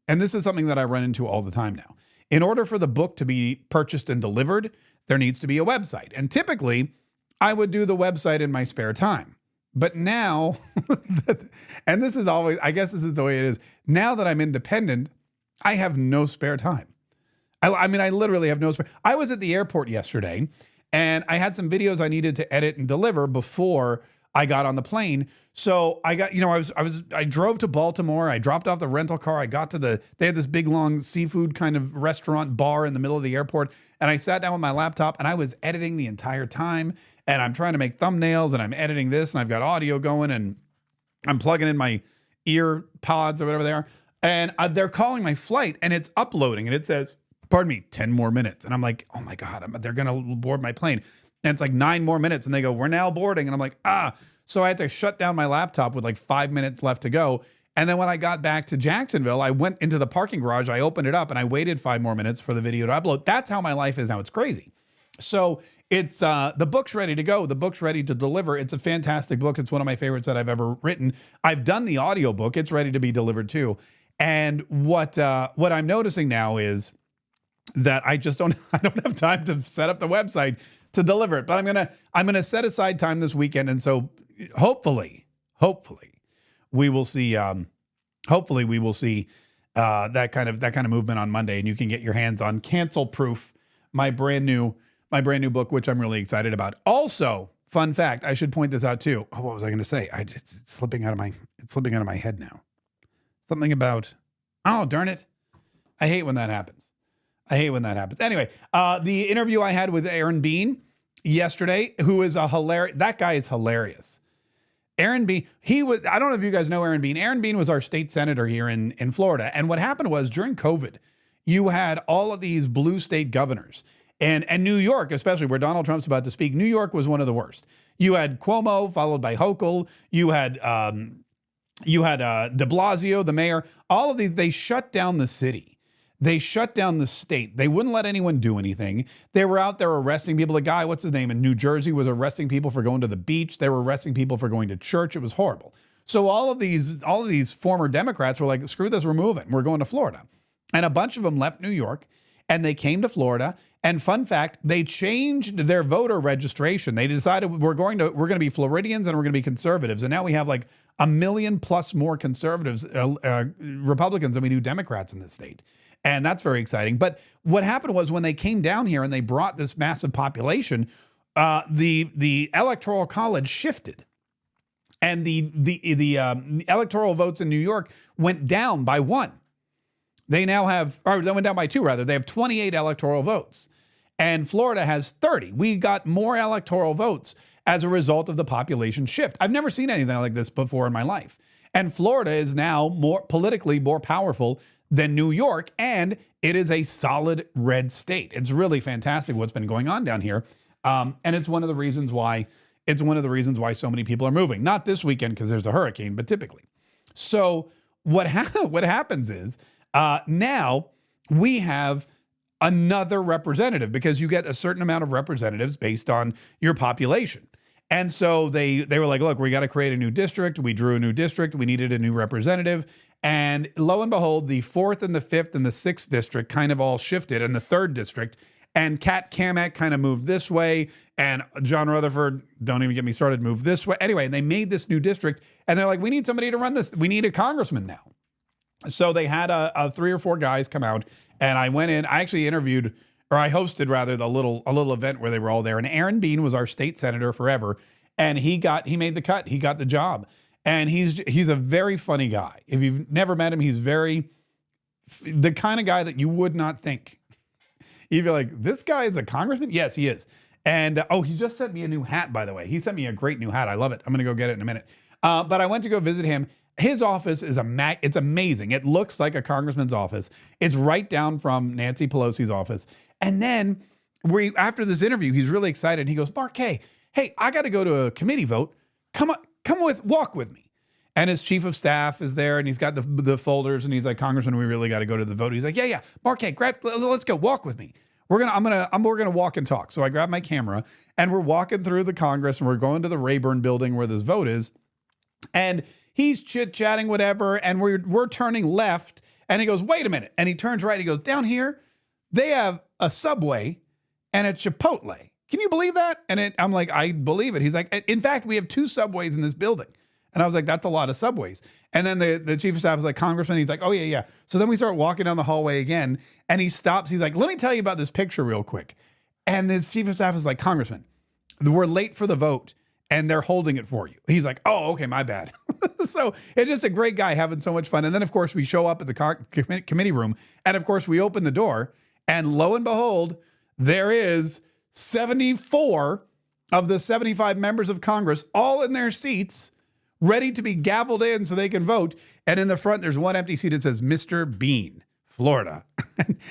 and this is something that I run into all the time now. In order for the book to be purchased and delivered, there needs to be a website. And typically, I would do the website in my spare time. But now, and this is always, I guess this is the way it is. Now that I'm independent, I have no spare time. I mean, I literally have no spare. I was at the airport yesterday and I had some videos I needed to edit and deliver before I got on the plane. So I got, I drove to Baltimore. I dropped off the rental car. I got to they had this big, long seafood kind of restaurant bar in the middle of the airport. And I sat down with my laptop and I was editing the entire time. And I'm trying to make thumbnails and I'm editing this and I've got audio going and I'm plugging in my ear pods or whatever they are. And they're calling my flight and it's uploading and it says, pardon me, 10 more minutes. And I'm like, oh my God, they're going to board my plane. And it's like 9 more minutes. And they go, we're now boarding. And I'm like, So I had to shut down my laptop with like 5 minutes left to go. And then when I got back to Jacksonville, I went into the parking garage, I opened it up and I waited 5 more minutes for the video to upload. That's how my life is now. It's crazy. So it's, the book's ready to go. The book's ready to deliver. It's a fantastic book. It's one of my favorites that I've ever written. I've done the audio book. It's ready to be delivered too. And what I'm noticing now is that I don't have time to set up the website to deliver it, but I'm going to set aside time this weekend. And so hopefully we will see, that kind of movement on Monday and you can get your hands on Cancel Proof, my brand new book, which I'm really excited about. Also, fun fact, I should point this out too. Oh, what was I going to say? It's slipping out of my head now. Something about, oh, darn it. I hate when that happens. Anyway, the interview I had with Aaron Bean yesterday, who is that guy is hilarious. Aaron Bean, I don't know if you guys know Aaron Bean. Aaron Bean was our state senator here in Florida. And what happened was during COVID, you had all of these blue state governors and New York, especially where Donald Trump's about to speak. New York was one of the worst. You had Cuomo followed by Hochul. You had de Blasio, the mayor, all of these, they shut down the city. They shut down the state. They wouldn't let anyone do anything. They were out there arresting people. The guy, what's his name, in New Jersey was arresting people for going to the beach. They were arresting people for going to church. It was horrible. So all of these former Democrats were like, screw this, we're moving. We're going to Florida. And a bunch of them left New York and they came to Florida. And fun fact, they changed their voter registration. They decided we're going to be Floridians and we're going to be conservatives. And now we have like 1 million plus more conservatives, Republicans than we do Democrats in this state. And that's very exciting. But what happened was when they came down here and they brought this massive population, the electoral college shifted. And the electoral votes in New York went down by 1. They now have, or they went down by 2 rather. They have 28 electoral votes. And Florida has 30. We got more electoral votes as a result of the population shift. I've never seen anything like this before in my life. And Florida is now politically more powerful than New York, and it is a solid red state. It's really fantastic what's been going on down here. And it's one of the reasons why so many people are moving. Not this weekend because there's a hurricane, but typically. So what happens is now we have another representative because you get a certain amount of representatives based on your population. And so they were like, look, we got to create a new district. We drew a new district. We needed a new representative. And lo and behold, the 4th and the 5th and the 6th district kind of all shifted, and the 3rd district. And Kat Kamak kind of moved this way. And John Rutherford, don't even get me started, moved this way. Anyway, they made this new district. And they're like, we need somebody to run this. We need a congressman now. So they had 3 or 4 guys come out. And I went in. I actually I hosted rather a little event where they were all there. And Aaron Bean was our state senator forever. And he made the cut. He got the job. And he's a very funny guy. If you've never met him, he's the kind of guy that you would not think. You'd be like, this guy is a congressman? Yes, he is. And, he just sent me a new hat, by the way. He sent me a great new hat. I love it. I'm going to go get it in a minute. But I went to go visit him. His office is it's amazing. It looks like a congressman's office. It's right down from Nancy Pelosi's office. And then after this interview, he's really excited. He goes, Mark, hey, I got to go to a committee vote. Walk with me. And his chief of staff is there and he's got the folders and he's like, Congressman, we really got to go to the vote. He's like, yeah. Mark, hey, let's go walk with me. We're going to walk and talk. So I grab my camera and we're walking through the Congress and we're going to the Rayburn building where this vote is. And he's chit-chatting, whatever. And we're turning left and he goes, wait a minute. And he turns right. He goes, down here, they have a Subway and a Chipotle. Can you believe that? And I'm like, I believe it. He's like, in fact, we have 2 Subways in this building. And I was like, that's a lot of subways. And then the chief of staff was like, Congressman, he's like, oh, yeah. So then we start walking down the hallway again, and he stops. He's like, let me tell you about this picture real quick. And the chief of staff is like, Congressman, we're late for the vote, and they're holding it for you. He's like, oh, okay, my bad. So it's just a great guy having so much fun. And then, of course, we show up at the committee room, and, of course, we open the door, and lo and behold, there is 74 of the 75 members of Congress all in their seats, ready to be gavelled in so they can vote. And in the front, there's one empty seat that says Mr. Bean, Florida.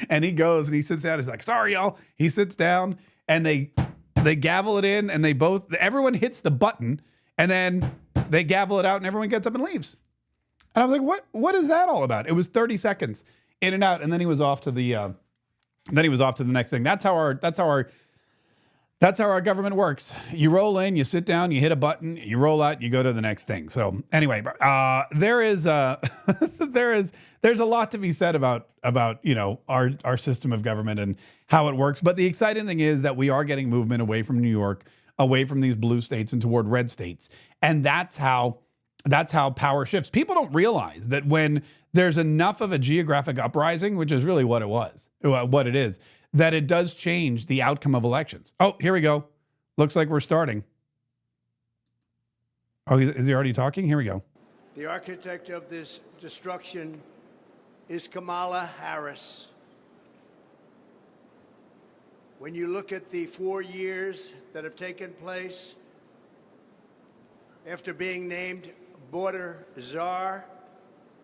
And he goes and he sits down. He's like, sorry, y'all. He sits down and they gavel it in, and everyone hits the button, and then they gavel it out, and everyone gets up and leaves. And I was like, what is that all about? It was 30 seconds in and out. And then he was off to the next thing. That's how our government works. You roll in, you sit down, you hit a button, you roll out, you go to the next thing. So anyway, there's a lot to be said about our system of government and how it works. But the exciting thing is that we are getting movement away from New York, away from these blue states and toward red states. And that's how power shifts. People don't realize that when there's enough of a geographic uprising, which is really what it is, that it does change the outcome of elections. Oh, here we go. Looks like we're starting. Oh, is he already talking? Here we go. The architect of this destruction is Kamala Harris. When you look at the 4 years that have taken place after being named border czar,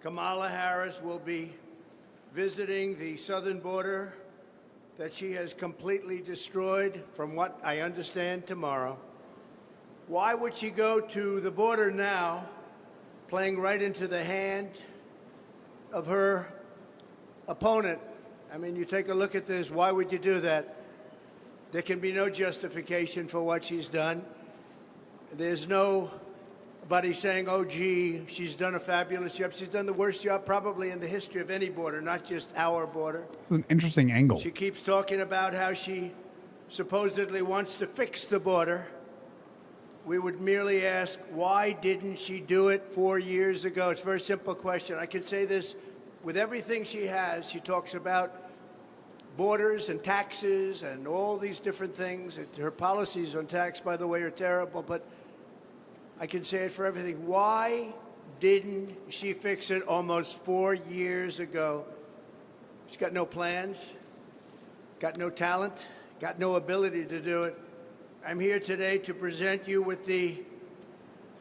Kamala Harris will be visiting the southern border that she has completely destroyed, from what I understand, tomorrow. Why would she go to the border now, playing right into the hand of her opponent? I mean, you take a look at this. Why would you do that? There can be no justification for what she's done. There's nobody saying, oh, gee, she's done a fabulous job. She's done the worst job probably in the history of any border, not just our border. This is an interesting angle. She keeps talking about how she supposedly wants to fix the border. We would merely ask, why didn't she do it 4 years ago? It's a very simple question. I can say this with everything she has. She talks about borders and taxes and all these different things. Her policies on tax, by the way, are terrible, but I can say it for everything. Why didn't she fix it almost 4 years ago? She's got no plans, got no talent, got no ability to do it. I'm here today to present you with the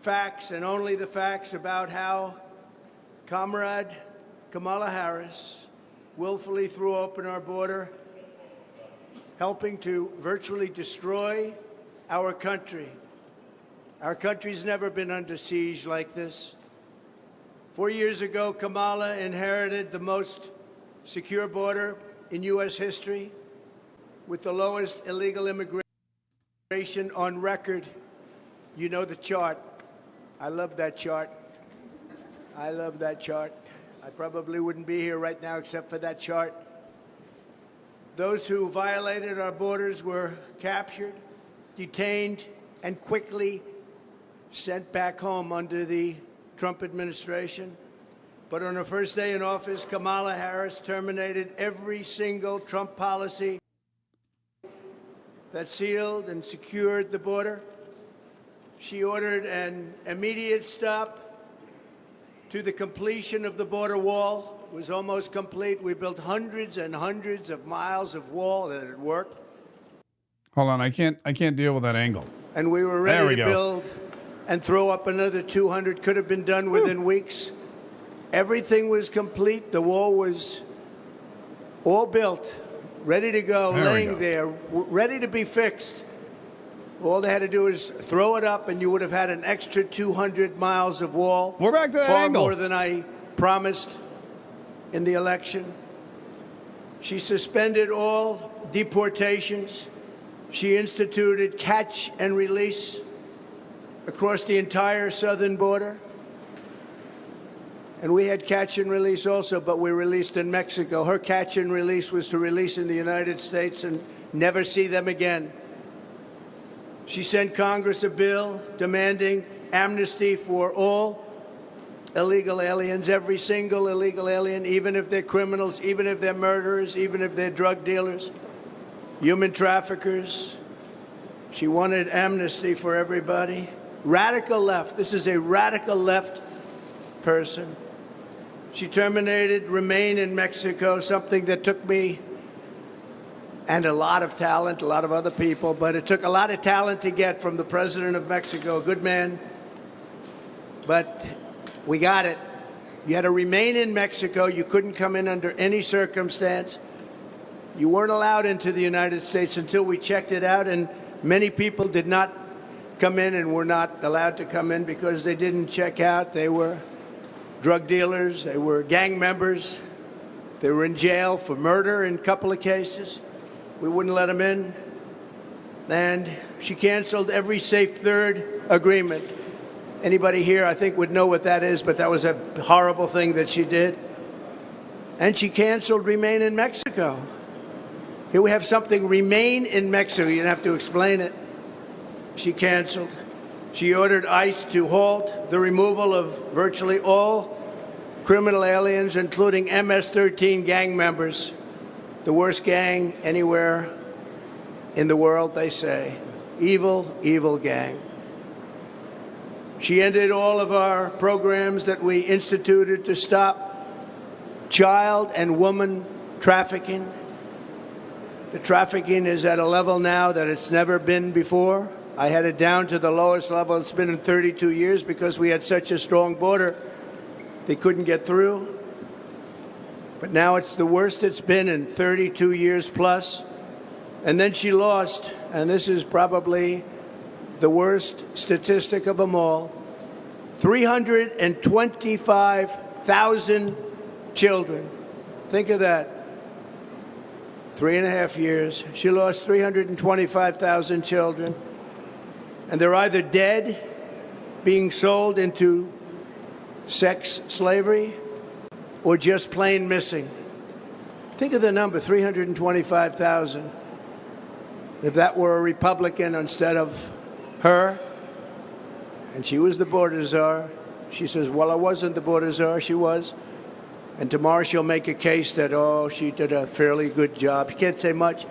facts and only the facts about how Comrade Kamala Harris willfully threw open our border, helping to virtually destroy our country. Our country's never been under siege like this. 4 years ago, Kamala inherited the most secure border in U.S. history, with the lowest illegal immigration on record. You know the chart. I love that chart. I love that chart. I probably wouldn't be here right now except for that chart. Those who violated our borders were captured, detained, and quickly sent back home under the Trump administration. But on her first day in office, Kamala Harris terminated every single Trump policy that sealed and secured the border. She ordered an immediate stop to the completion of the border wall. It was almost complete. We built hundreds and hundreds of miles of wall, and it worked. Hold on, I can't deal with that angle. And we were ready to build and throw up another 200. Could have been done within weeks. Everything was complete. The wall was all built, ready to go, laying there, ready to be fixed. All they had to do is throw it up, and you would have had an extra 200 miles of wall. We're back to that angle. Far more than I promised in the election. She suspended all deportations. She instituted catch and release across the entire southern border. And we had catch and release also, but we released in Mexico. Her catch and release was to release in the United States and never see them again. She sent Congress a bill demanding amnesty for all illegal aliens, every single illegal alien, even if they're criminals, even if they're murderers, even if they're drug dealers, human traffickers. She wanted amnesty for everybody. Radical left. This is a radical left person. She terminated Remain in Mexico, something that took me and a lot of talent, a lot of other people, but it took a lot of talent to get from the president of Mexico, a good man. But we got it. You had to remain in Mexico. You couldn't come in under any circumstance. You weren't allowed into the United States until we checked it out, and many people did not come in and were not allowed to come in because they didn't check out. They were drug dealers, they were gang members, they were in jail for murder in a couple of cases. We wouldn't let them in. And she canceled every Safe Third agreement. Anybody here, I think, would know what that is, but that was a horrible thing that she did. And she canceled Remain in Mexico. Here we have something, Remain in Mexico. You don't have to explain it. She canceled. She ordered ICE to halt the removal of virtually all criminal aliens, including MS-13 gang members, the worst gang anywhere in the world, they say. Evil, evil gang. She ended all of our programs that we instituted to stop child and woman trafficking. The trafficking is at a level now that it's never been before. I had it down to the lowest level it's been in 32 years because we had such a strong border. They couldn't get through. But now it's the worst it's been in 32 years plus. And then she lost, and this is probably the worst statistic of them all, 325,000 children. Think of that. 3.5 years. She lost 325,000 children. And they're either dead, being sold into sex slavery, or just plain missing. Think of the number, 325,000. If that were a Republican instead of her, and she was the border czar, she says, well, I wasn't the border czar, she was. And tomorrow she'll make a case that, oh, she did a fairly good job. You can't say much.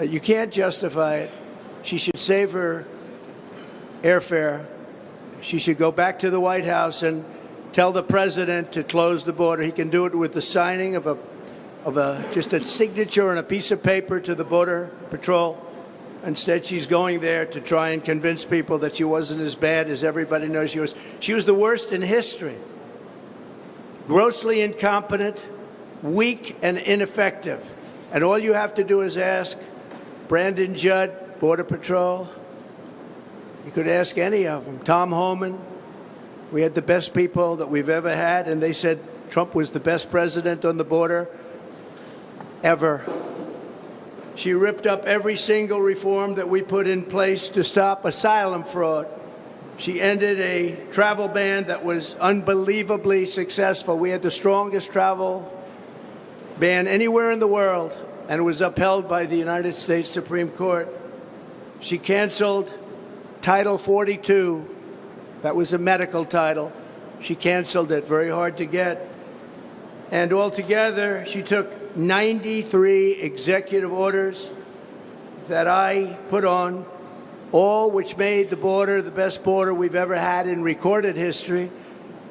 You can't justify it. She should save her airfare. She should go back to the White House and tell the president to close the border. He can do it with the signing of just a signature on a piece of paper to the Border Patrol. Instead, she's going there to try and convince people that she wasn't as bad as everybody knows she was. She was the worst in history. Grossly incompetent, weak, and ineffective. And all you have to do is ask Brandon Judd, Border Patrol. You could ask any of them. Tom Homan. We had the best people that we've ever had, and they said Trump was the best president on the border ever. She ripped up every single reform that we put in place to stop asylum fraud. She ended a travel ban that was unbelievably successful. We had the strongest travel ban anywhere in the world, and it was upheld by the United States Supreme Court. She canceled Title 42. That was a medical title. She canceled it, very hard to get. And altogether, she took 93 executive orders that I put on, all which made the border the best border we've ever had in recorded history.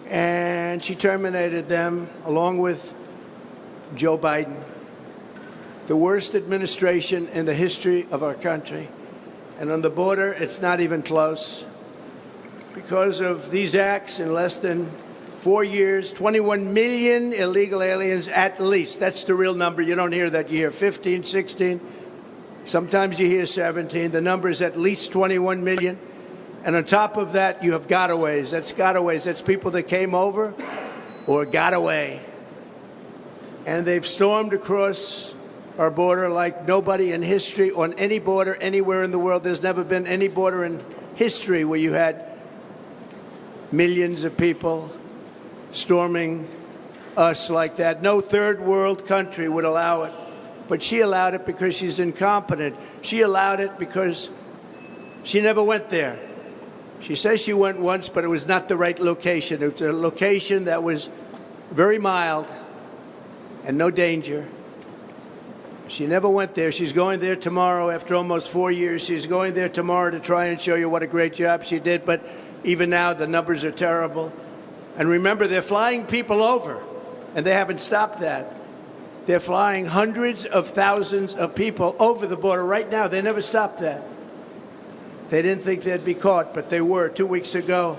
And she terminated them along with Joe Biden. The worst administration in the history of our country. And on the border, it's not even close. Because of these acts, in less than 4 years, 21 million illegal aliens at least. That's the real number. You don't hear that. You hear 15, 16. Sometimes you hear 17. The number is at least 21 million. And on top of that, you have gotaways. That's gotaways. That's people that came over or got away. And they've stormed across our border like nobody in history on any border anywhere in the world. There's never been any border in history where you had millions of people storming us like that. No third world country would allow it. But she allowed it because she's incompetent. She allowed it because she never went there. She says she went once, but it was not the right location. It was a location that was very mild and no danger. She never went there. She's going there tomorrow after almost 4 years. She's going there tomorrow to try and show you what a great job she did. But even now, the numbers are terrible. And remember, they're flying people over, and they haven't stopped that. They're flying hundreds of thousands of people over the border right now. They never stopped that. They didn't think they'd be caught, but they were 2 weeks ago.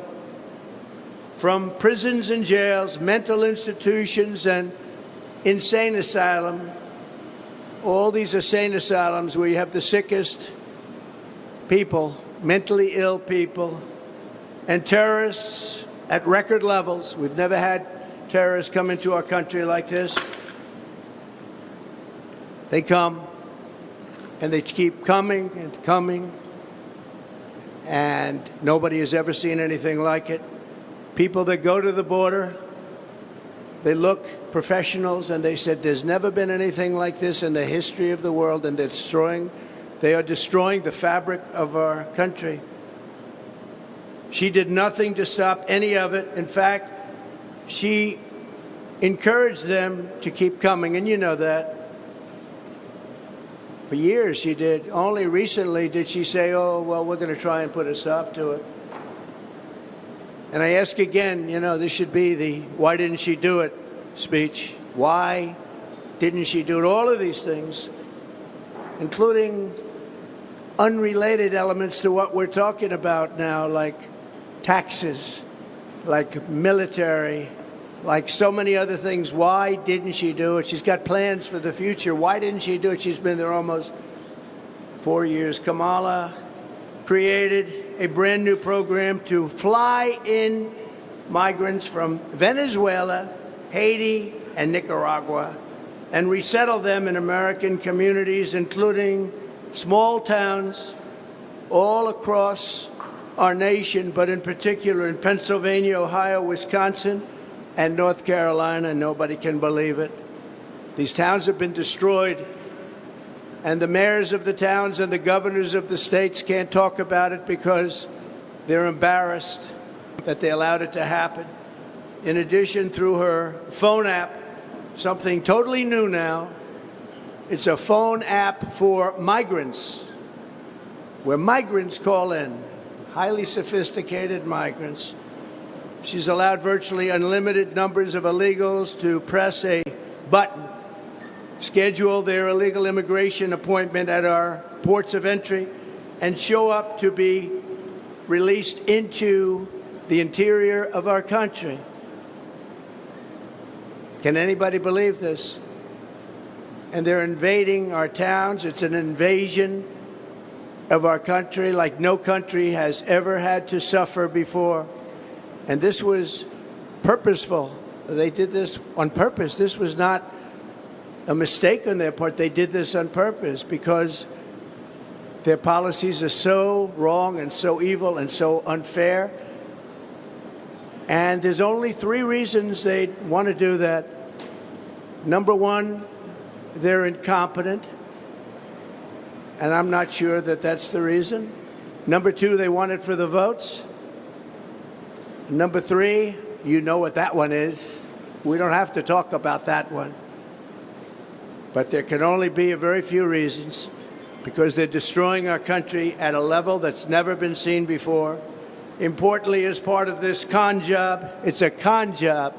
From prisons and jails, mental institutions, and insane asylum, all these insane asylums where you have the sickest people, mentally ill people, and terrorists at record levels. We've never had terrorists come into our country like this. They come, and they keep coming and coming, and nobody has ever seen anything like it. People that go to the border, they look professionals, and they said there's never been anything like this in the history of the world, and they are destroying the fabric of our country. She did nothing to stop any of it. In fact, she encouraged them to keep coming, and you know that. For years she did. Only recently did she say, oh, well, we're going to try and put a stop to it. And I ask again, this should be the why didn't she do it speech. Why didn't she do it? All of these things, including unrelated elements to what we're talking about now, like taxes, like military, like so many other things. Why didn't she do it? She's got plans for the future. Why didn't she do it? She's been there almost 4 years. Kamala created a brand new program to fly in migrants from Venezuela, Haiti, and Nicaragua and resettle them in American communities, including small towns all across our nation, but in particular in Pennsylvania, Ohio, Wisconsin, and North Carolina. Nobody can believe it. These towns have been destroyed, and the mayors of the towns and the governors of the states can't talk about it because they're embarrassed that they allowed it to happen. In addition, through her phone app, something totally new now, it's a phone app for migrants, where migrants call in, highly sophisticated migrants. She's allowed virtually unlimited numbers of illegals to press a button, schedule their illegal immigration appointment at our ports of entry, and show up to be released into the interior of our country. Can anybody believe this? And they're invading our towns. It's an invasion of our country like no country has ever had to suffer before. And this was purposeful. They did this on purpose. This was not a mistake on their part. They did this on purpose because their policies are so wrong and so evil and so unfair. And there's only 3 reasons they want to do that. Number one, they're incompetent. And I'm not sure that that's the reason. Number 2, they want it for the votes. Number 3, you know what that one is. We don't have to talk about that one. But there can only be a very few reasons, because they're destroying our country at a level that's never been seen before. Importantly, as part of this con job, it's a con job.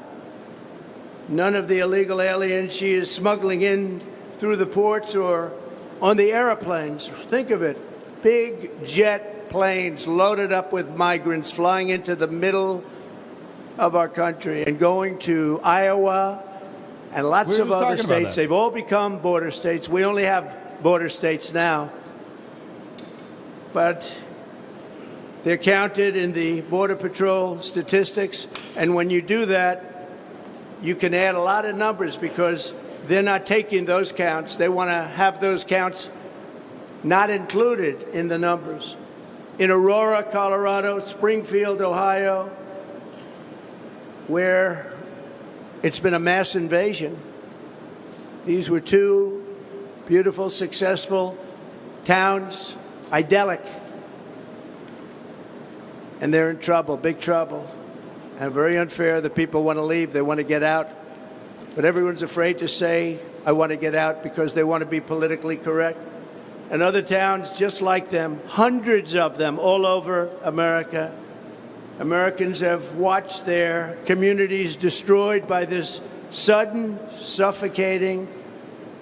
None of the illegal aliens she is smuggling in through the ports or on the airplanes. Think of it. Big jet planes loaded up with migrants flying into the middle of our country and going to Iowa and lots of other states. They've all become border states. We only have border states now. But they're counted in the Border Patrol statistics. And when you do that, you can add a lot of numbers because they're not taking those counts. They want to have those counts not included in the numbers. In Aurora, Colorado, Springfield, Ohio, where it's been a mass invasion, these were 2 beautiful, successful towns, idyllic. and they're in trouble, big trouble, and very unfair. The people want to leave. They want to get out. But everyone's afraid to say, I want to get out, because they want to be politically correct. And other towns just like them, hundreds of them all over America, Americans have watched their communities destroyed by this sudden, suffocating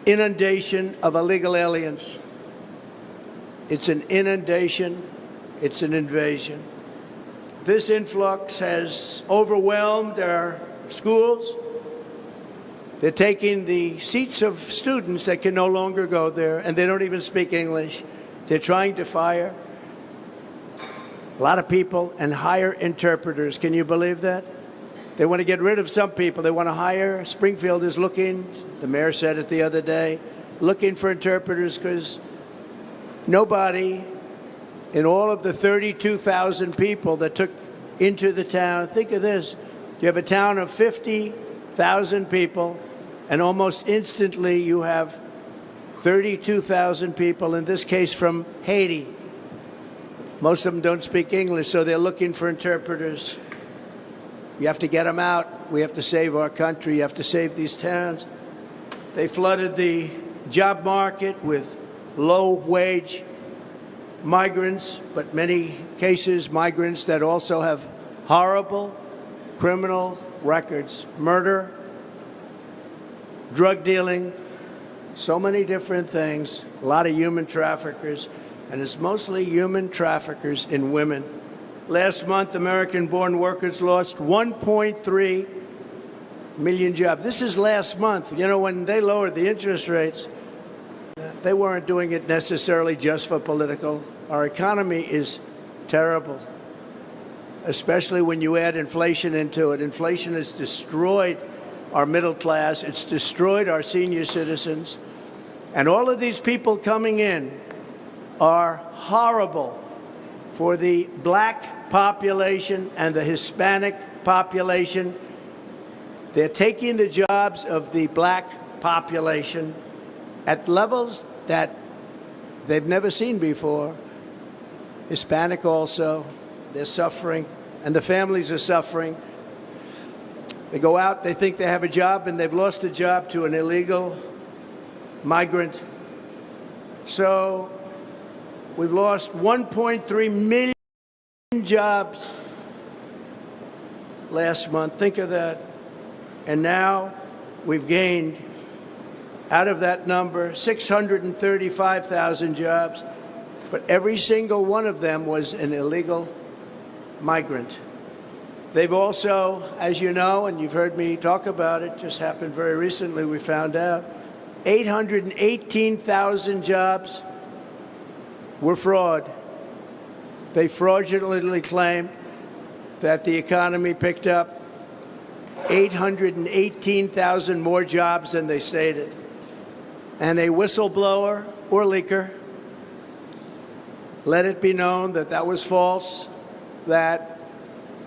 inundation of illegal aliens. It's an inundation. It's an invasion. This influx has overwhelmed our schools. They're taking the seats of students that can no longer go there, and they don't even speak English. They're trying to fire a lot of people and hire interpreters. Can you believe that? They want to get rid of some people. They want to hire. Springfield is looking, the mayor said it the other day, looking for interpreters, because nobody in all of the 32,000 people that took into the town, think of this, you have a town of 50,000 people, and almost instantly you have 32,000 people, in this case from Haiti. Most of them don't speak English, so they're looking for interpreters. You have to get them out. We have to save our country. You have to save these towns. They flooded the job market with low-wage migrants, but many cases migrants that also have horrible criminal records, murder, drug dealing, so many different things, a lot of human traffickers, and it's mostly human traffickers in women. Last month, American-born workers lost 1.3 million jobs. This is last month. You know, when they lowered the interest rates, they weren't doing it necessarily just for political. Our economy is terrible, especially when you add inflation into it. Inflation has destroyed our middle class. It's destroyed our senior citizens. And all of these people coming in are horrible for the black population and the Hispanic population. They're taking the jobs of the black population at levels that they've never seen before. Hispanic also, they're suffering, and the families are suffering. They go out, they think they have a job, and they've lost a job to an illegal migrant. So we've lost 1.3 million jobs last month. Think of that. And now we've gained, out of that number, 635,000 jobs. But every single one of them was an illegal migrant. They've also, as you know, and you've heard me talk about it, just happened very recently, we found out, 818,000 jobs were fraud. They fraudulently claimed that the economy picked up 818,000 more jobs than they stated. And a whistleblower or leaker let it be known that that was false, that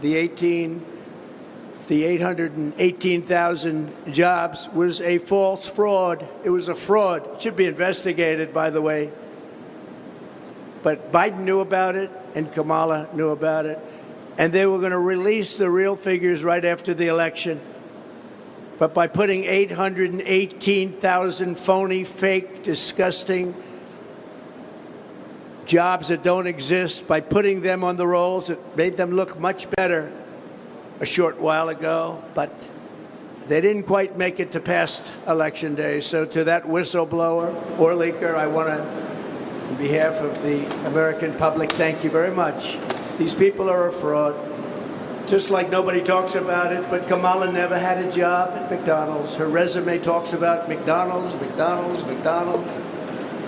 the 818,000 jobs was a false fraud. It was a fraud. It should be investigated, by the way. But Biden knew about it, and Kamala knew about it. And they were going to release the real figures right after the election. But by putting 818,000 phony, fake, disgusting jobs that don't exist, by putting them on the rolls, it made them look much better a short while ago. But they didn't quite make it to past election day. So to that whistleblower or leaker, I want to, on behalf of the American public, thank you very much. These people are a fraud. Just like nobody talks about it, but Kamala never had a job at McDonald's. Her resume talks about McDonald's, McDonald's, McDonald's.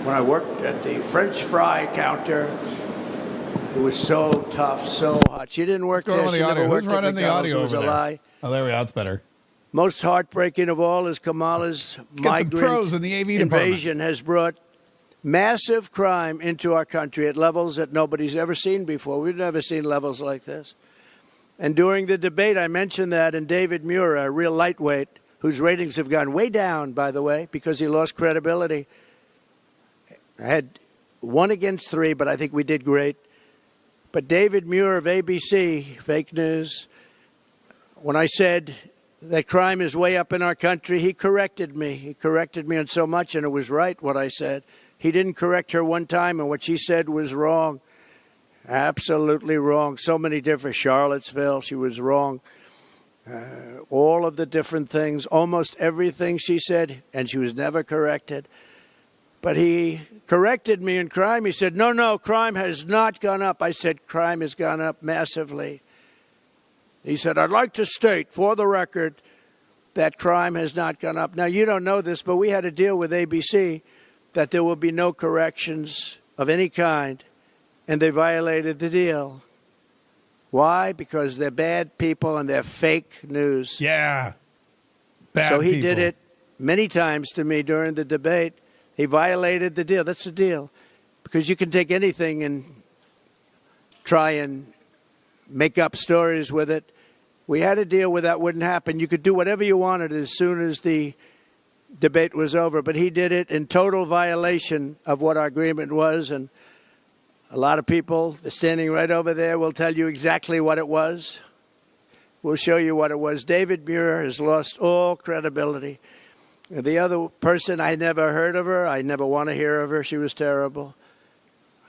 When I worked at the French fry counter, it was so tough, so hot. She didn't work there. She never worked at McDonald's. It was a lie. Oh, there we go. That's better. Most heartbreaking of all is Kamala's migrant in the AV invasion has brought massive crime into our country at levels that nobody's ever seen before. We've never seen levels like this. And during the debate, I mentioned that, and David Muir, a real lightweight, whose ratings have gone way down, by the way, because he lost credibility. I had 1 against 3, but I think we did great. But David Muir of ABC, fake news, when I said that crime is way up in our country, he corrected me. He corrected me on so much, and it was right what I said. He didn't correct her one time, and what she said was wrong. Absolutely wrong. So many different, Charlottesville, she was wrong. All of the different things, almost everything she said, and she was never corrected. But he corrected me in crime. He said, no, crime has not gone up. I said, crime has gone up massively. He said, I'd like to state for the record that crime has not gone up. Now, you don't know this, but we had a deal with ABC that there will be no corrections of any kind, and they violated the deal. Why? Because they're bad people and they're fake news. Yeah. Bad so he people. did it many times to me during the debate. He violated the deal. That's the deal. Because you can take anything and try and make up stories with it. We had a deal where that wouldn't happen. You could do whatever you wanted as soon as the debate was over. But he did it in total violation of what our agreement was. And a lot of people standing right over there will tell you exactly what it was. We'll show you what it was. David Muir has lost all credibility. The other person, I never heard of her. I never want to hear of her. She was terrible.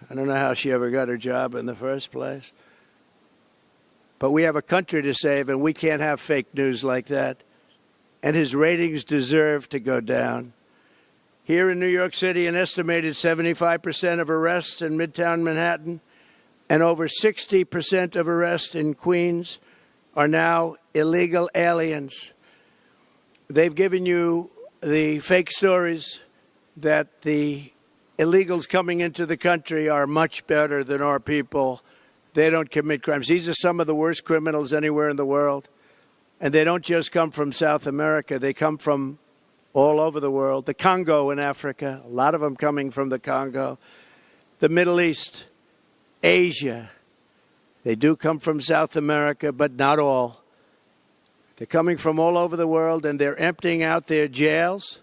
I don't know how she ever got her job in the first place. But we have a country to save, and we can't have fake news like that. And his ratings deserve to go down. Here in New York City, an estimated 75% of arrests in Midtown Manhattan and over 60% of arrests in Queens are now illegal aliens. They've given you the fake stories that the illegals coming into the country are much better than our people. They don't commit crimes. These are some of the worst criminals anywhere in the world. And they don't just come from South America. They come from all over the world. The Congo in Africa, a lot of them coming from the Congo. The Middle East, Asia. They do come from South America, but not all. They're coming from all over the world, and they're emptying out their jails,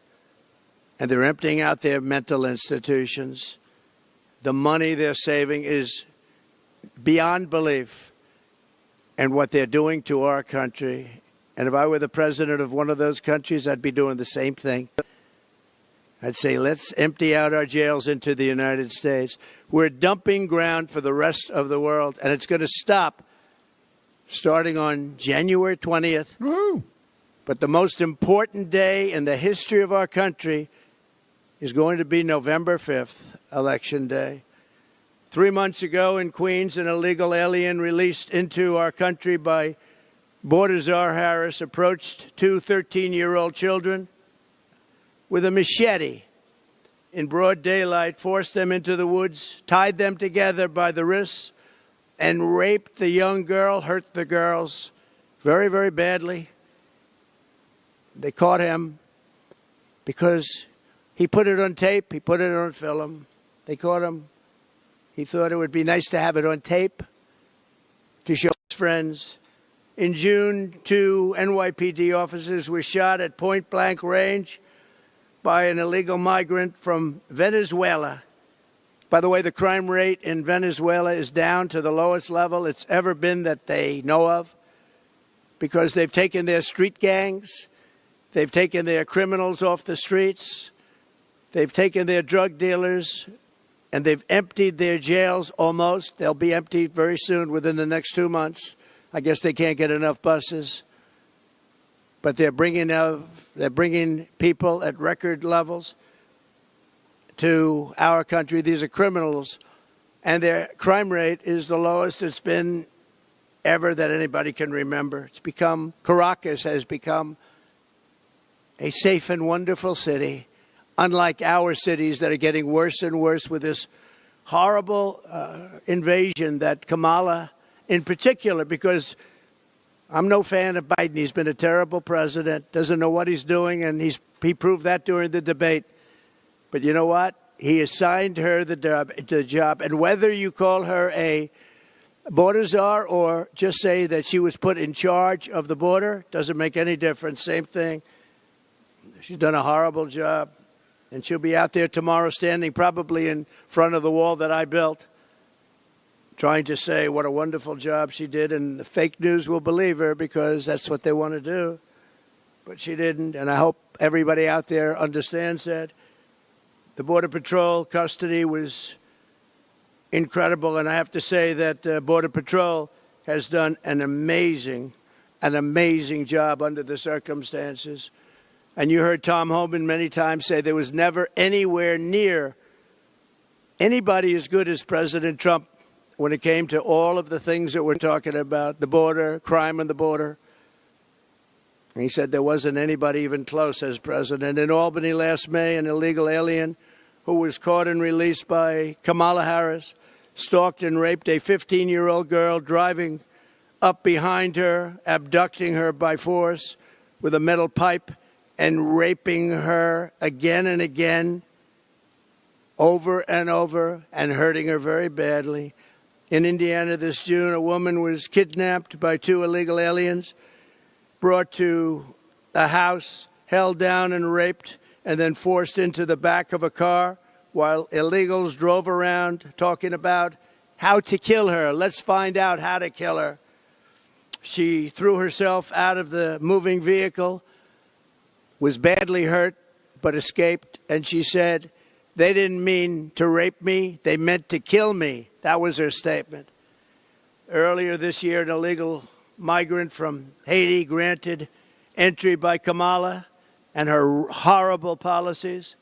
and they're emptying out their mental institutions. The money they're saving is beyond belief, and what they're doing to our country. And if I were the president of one of those countries, I'd be doing the same thing. I'd say, let's empty out our jails into the United States. We're dumping ground for the rest of the world, and it's going to stop starting on January 20th. Woo. But the most important day in the history of our country is going to be November 5th, Election Day. 3 months ago in Queens, an illegal alien released into our country by Border Czar Harris approached two 13-year-old children with a machete in broad daylight, forced them into the woods, tied them together by the wrists, and raped the young girl, hurt the girls very, very badly. They caught him because he put it on tape. He put it on film. They caught him. He thought it would be nice to have it on tape to show his friends. In June, 2 NYPD officers were shot at point-blank range by an illegal migrant from Venezuela. By the way, the crime rate in Venezuela is down to the lowest level it's ever been that they know of, because they've taken their street gangs, they've taken their criminals off the streets, they've taken their drug dealers, and they've emptied their jails almost. They'll be emptied very soon, within the next 2 months. I guess they can't get enough buses. But they're bringing people at record levels to our country. These are criminals, and their crime rate is the lowest it's been ever that anybody can remember. Caracas has become a safe and wonderful city, unlike our cities that are getting worse and worse with this horrible invasion that Kamala, in particular, because I'm no fan of Biden. He's been a terrible president, doesn't know what he's doing, and he proved that during the debate. But you know what? He assigned her the job, and whether you call her a border czar or just say that she was put in charge of the border, doesn't make any difference. Same thing. She's done a horrible job, and she'll be out there tomorrow standing probably in front of the wall that I built. trying to say what a wonderful job she did, and the fake news will believe her because that's what they want to do. But she didn't, and I hope everybody out there understands that. The Border Patrol custody was incredible, and I have to say that Border Patrol has done an amazing job under the circumstances. And you heard Tom Homan many times say there was never anywhere near anybody as good as President Trump when it came to all of the things that we're talking about, the border, crime on the border. And he said there wasn't anybody even close as president. In Albany last May, an illegal alien who was caught and released by Kamala Harris stalked and raped a 15-year-old girl driving up behind her, abducting her by force with a metal pipe and raping her again and again, over and over, and hurting her very badly. In Indiana this June, a woman was kidnapped by 2 illegal aliens, brought to a house, held down and raped, and then forced into the back of a car while illegals drove around talking about how to kill her. Let's find out how to kill her. She threw herself out of the moving vehicle, was badly hurt, but escaped. And she said, they didn't mean to rape me, they meant to kill me. That was her statement. Earlier this year, an illegal migrant from Haiti granted entry by Kamala and her horrible policies,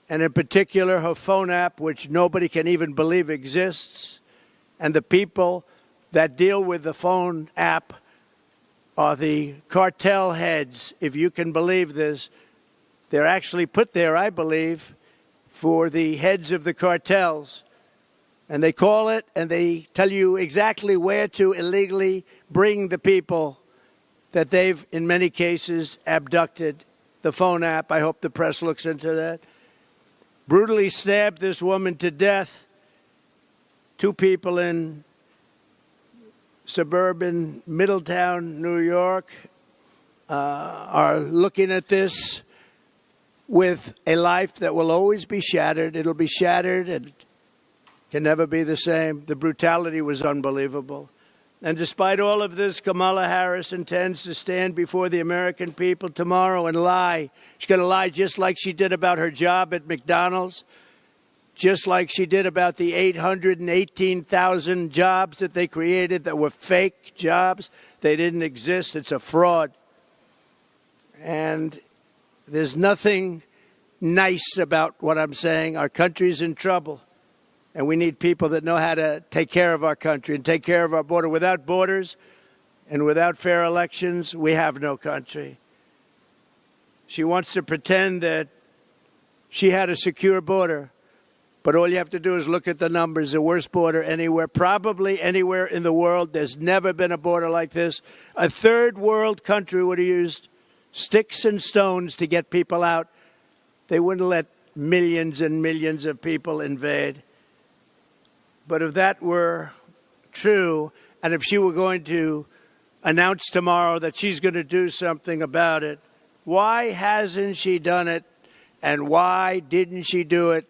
and in particular her phone app, which nobody can even believe exists. And the people that deal with the phone app are the cartel heads, if you can believe this. They're actually put there, I believe, for the heads of the cartels. And they call it and they tell you exactly where to illegally bring the people that they've, in many cases, abducted. The phone app, I hope the press looks into that. Brutally stabbed this woman to death. 2 people in suburban Middletown, New York, are looking at this with a life that will always be shattered. It'll be shattered and can never be the same. The brutality was unbelievable. And despite all of this, Kamala Harris intends to stand before the American people tomorrow and lie. She's going to lie just like she did about her job at McDonald's, just like she did about the 818,000 jobs that they created that were fake jobs. They didn't exist. It's a fraud. And there's nothing nice about what I'm saying. Our country's in trouble. And we need people that know how to take care of our country and take care of our border. Without borders and without fair elections, we have no country. She wants to pretend that she had a secure border. But all you have to do is look at the numbers. The worst border anywhere, probably anywhere in the world. There's never been a border like this. A third world country would have used sticks and stones to get people out. They wouldn't let millions and millions of people invade. But if that were true, and if she were going to announce tomorrow that she's going to do something about it, why hasn't she done it? And why didn't she do it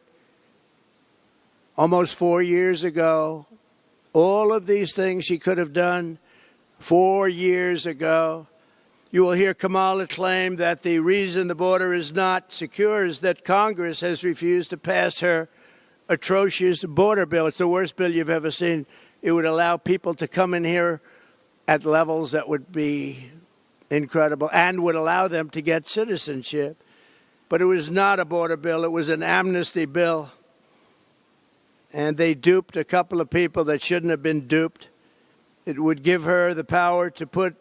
almost 4 years ago? All of these things she could have done 4 years ago. You will hear Kamala claim that the reason the border is not secure is that Congress has refused to pass her atrocious border bill. It's the worst bill you've ever seen. It would allow people to come in here at levels that would be incredible and would allow them to get citizenship. But it was not a border bill. It was an amnesty bill. And they duped a couple of people that shouldn't have been duped. It would give her the power to put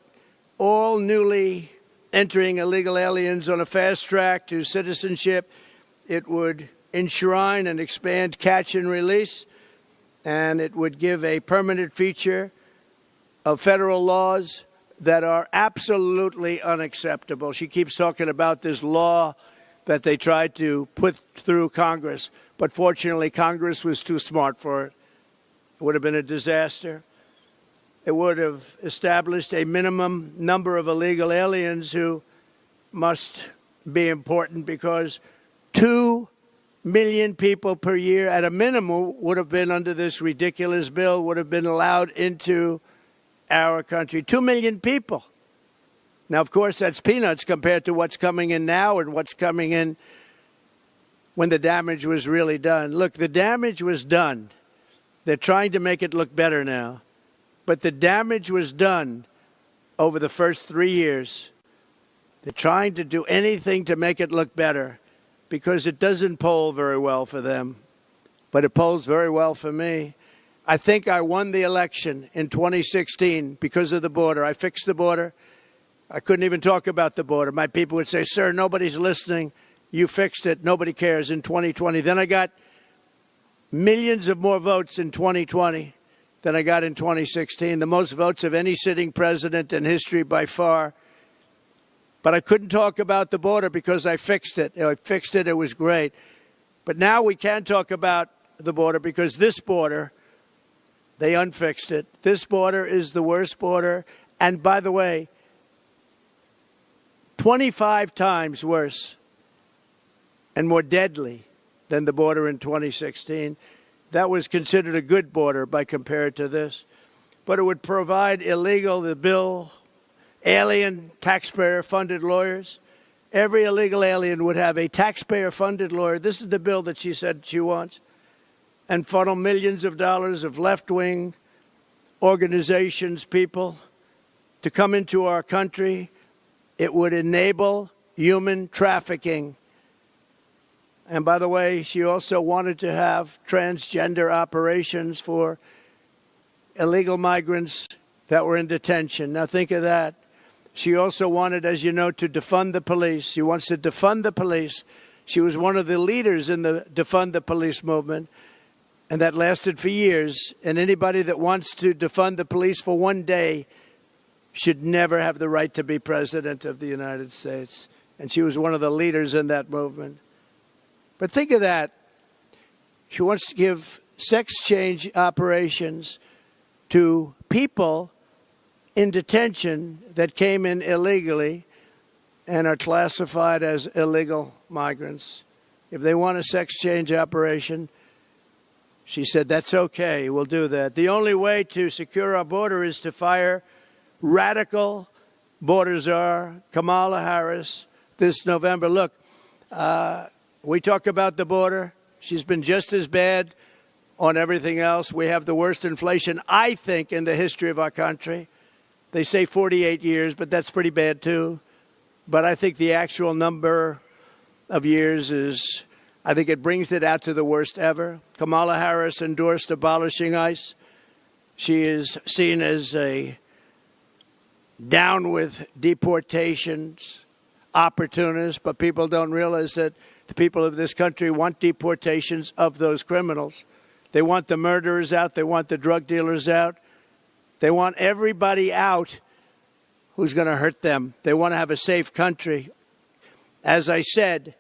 all newly entering illegal aliens on a fast track to citizenship. It would enshrine and expand catch and release, and it would give a permanent feature of federal laws that are absolutely unacceptable. She keeps talking about this law that they tried to put through Congress, but fortunately Congress was too smart for it. It would have been a disaster. It would have established a minimum number of illegal aliens who must be important because 2 million people per year at a minimum would have been under this ridiculous bill, would have been allowed into our country. 2 million people. Now, of course, that's peanuts compared to what's coming in now and what's coming in when the damage was really done. Look, the damage was done. They're trying to make it look better now. But the damage was done over the first 3 years. They're trying to do anything to make it look better because it doesn't poll very well for them. But it polls very well for me. I think I won the election in 2016 because of the border. I fixed the border. I couldn't even talk about the border. My people would say, sir, nobody's listening. You fixed it. Nobody cares in 2020. Then I got millions of more votes in 2020 than I got in 2016, the most votes of any sitting president in history by far. But I couldn't talk about the border because I fixed it. I fixed it. It was great. But now we can talk about the border because this border, they unfixed it. This border is the worst border. And by the way, 25 times worse and more deadly than the border in 2016. That was considered a good border by compared to this. But it would provide illegal, the bill, alien taxpayer-funded lawyers. Every illegal alien would have a taxpayer-funded lawyer. This is the bill that she said she wants. And funnel millions of dollars of left-wing organizations, people, to come into our country. It would enable human trafficking. And by the way, she also wanted to have transgender operations for illegal migrants that were in detention. Now think of that. She also wanted, as you know, to defund the police. She wants to defund the police. She was one of the leaders in the defund the police movement. And that lasted for years. And anybody that wants to defund the police for one day should never have the right to be president of the United States. And she was one of the leaders in that movement. But think of that. She wants to give sex change operations to people in detention that came in illegally and are classified as illegal migrants. If they want a sex change operation, she said, that's okay, we'll do that. The only way to secure our border is to fire radical border czar Kamala Harris this November. Look, we talk about the border. She's been just as bad on everything else. We have the worst inflation, I think, in the history of our country. They say 48 years, but that's pretty bad, too. But I think the actual number of years is, I think it brings it out to the worst ever. Kamala Harris endorsed abolishing ICE. She is seen as a down with deportations, opportunist, but people don't realize that the people of this country want deportations of those criminals. They want the murderers out. They want the drug dealers out. They want everybody out who's going to hurt them. They want to have a safe country. As I said,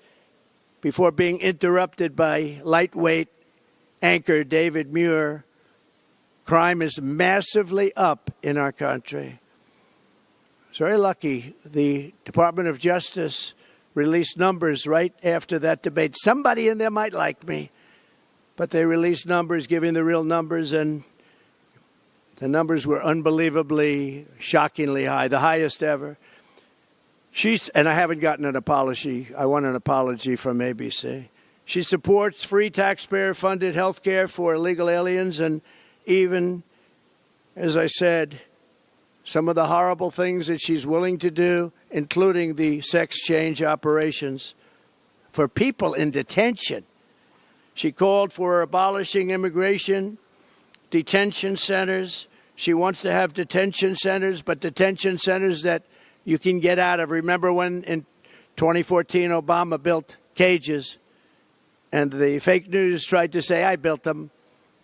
before being interrupted by lightweight anchor David Muir, crime is massively up in our country. It's very lucky the Department of Justice released numbers right after that debate. Somebody in there might like me, but they released numbers, giving the real numbers, and the numbers were unbelievably, shockingly high, the highest ever. And I haven't gotten an apology. I want an apology from ABC. She supports free taxpayer-funded health care for illegal aliens, and even, as I said, some of the horrible things that she's willing to do, including the sex change operations for people in detention. She called for abolishing immigration, detention centers. She wants to have detention centers, but detention centers that you can get out of. Remember when in 2014 Obama built cages and the fake news tried to say I built them.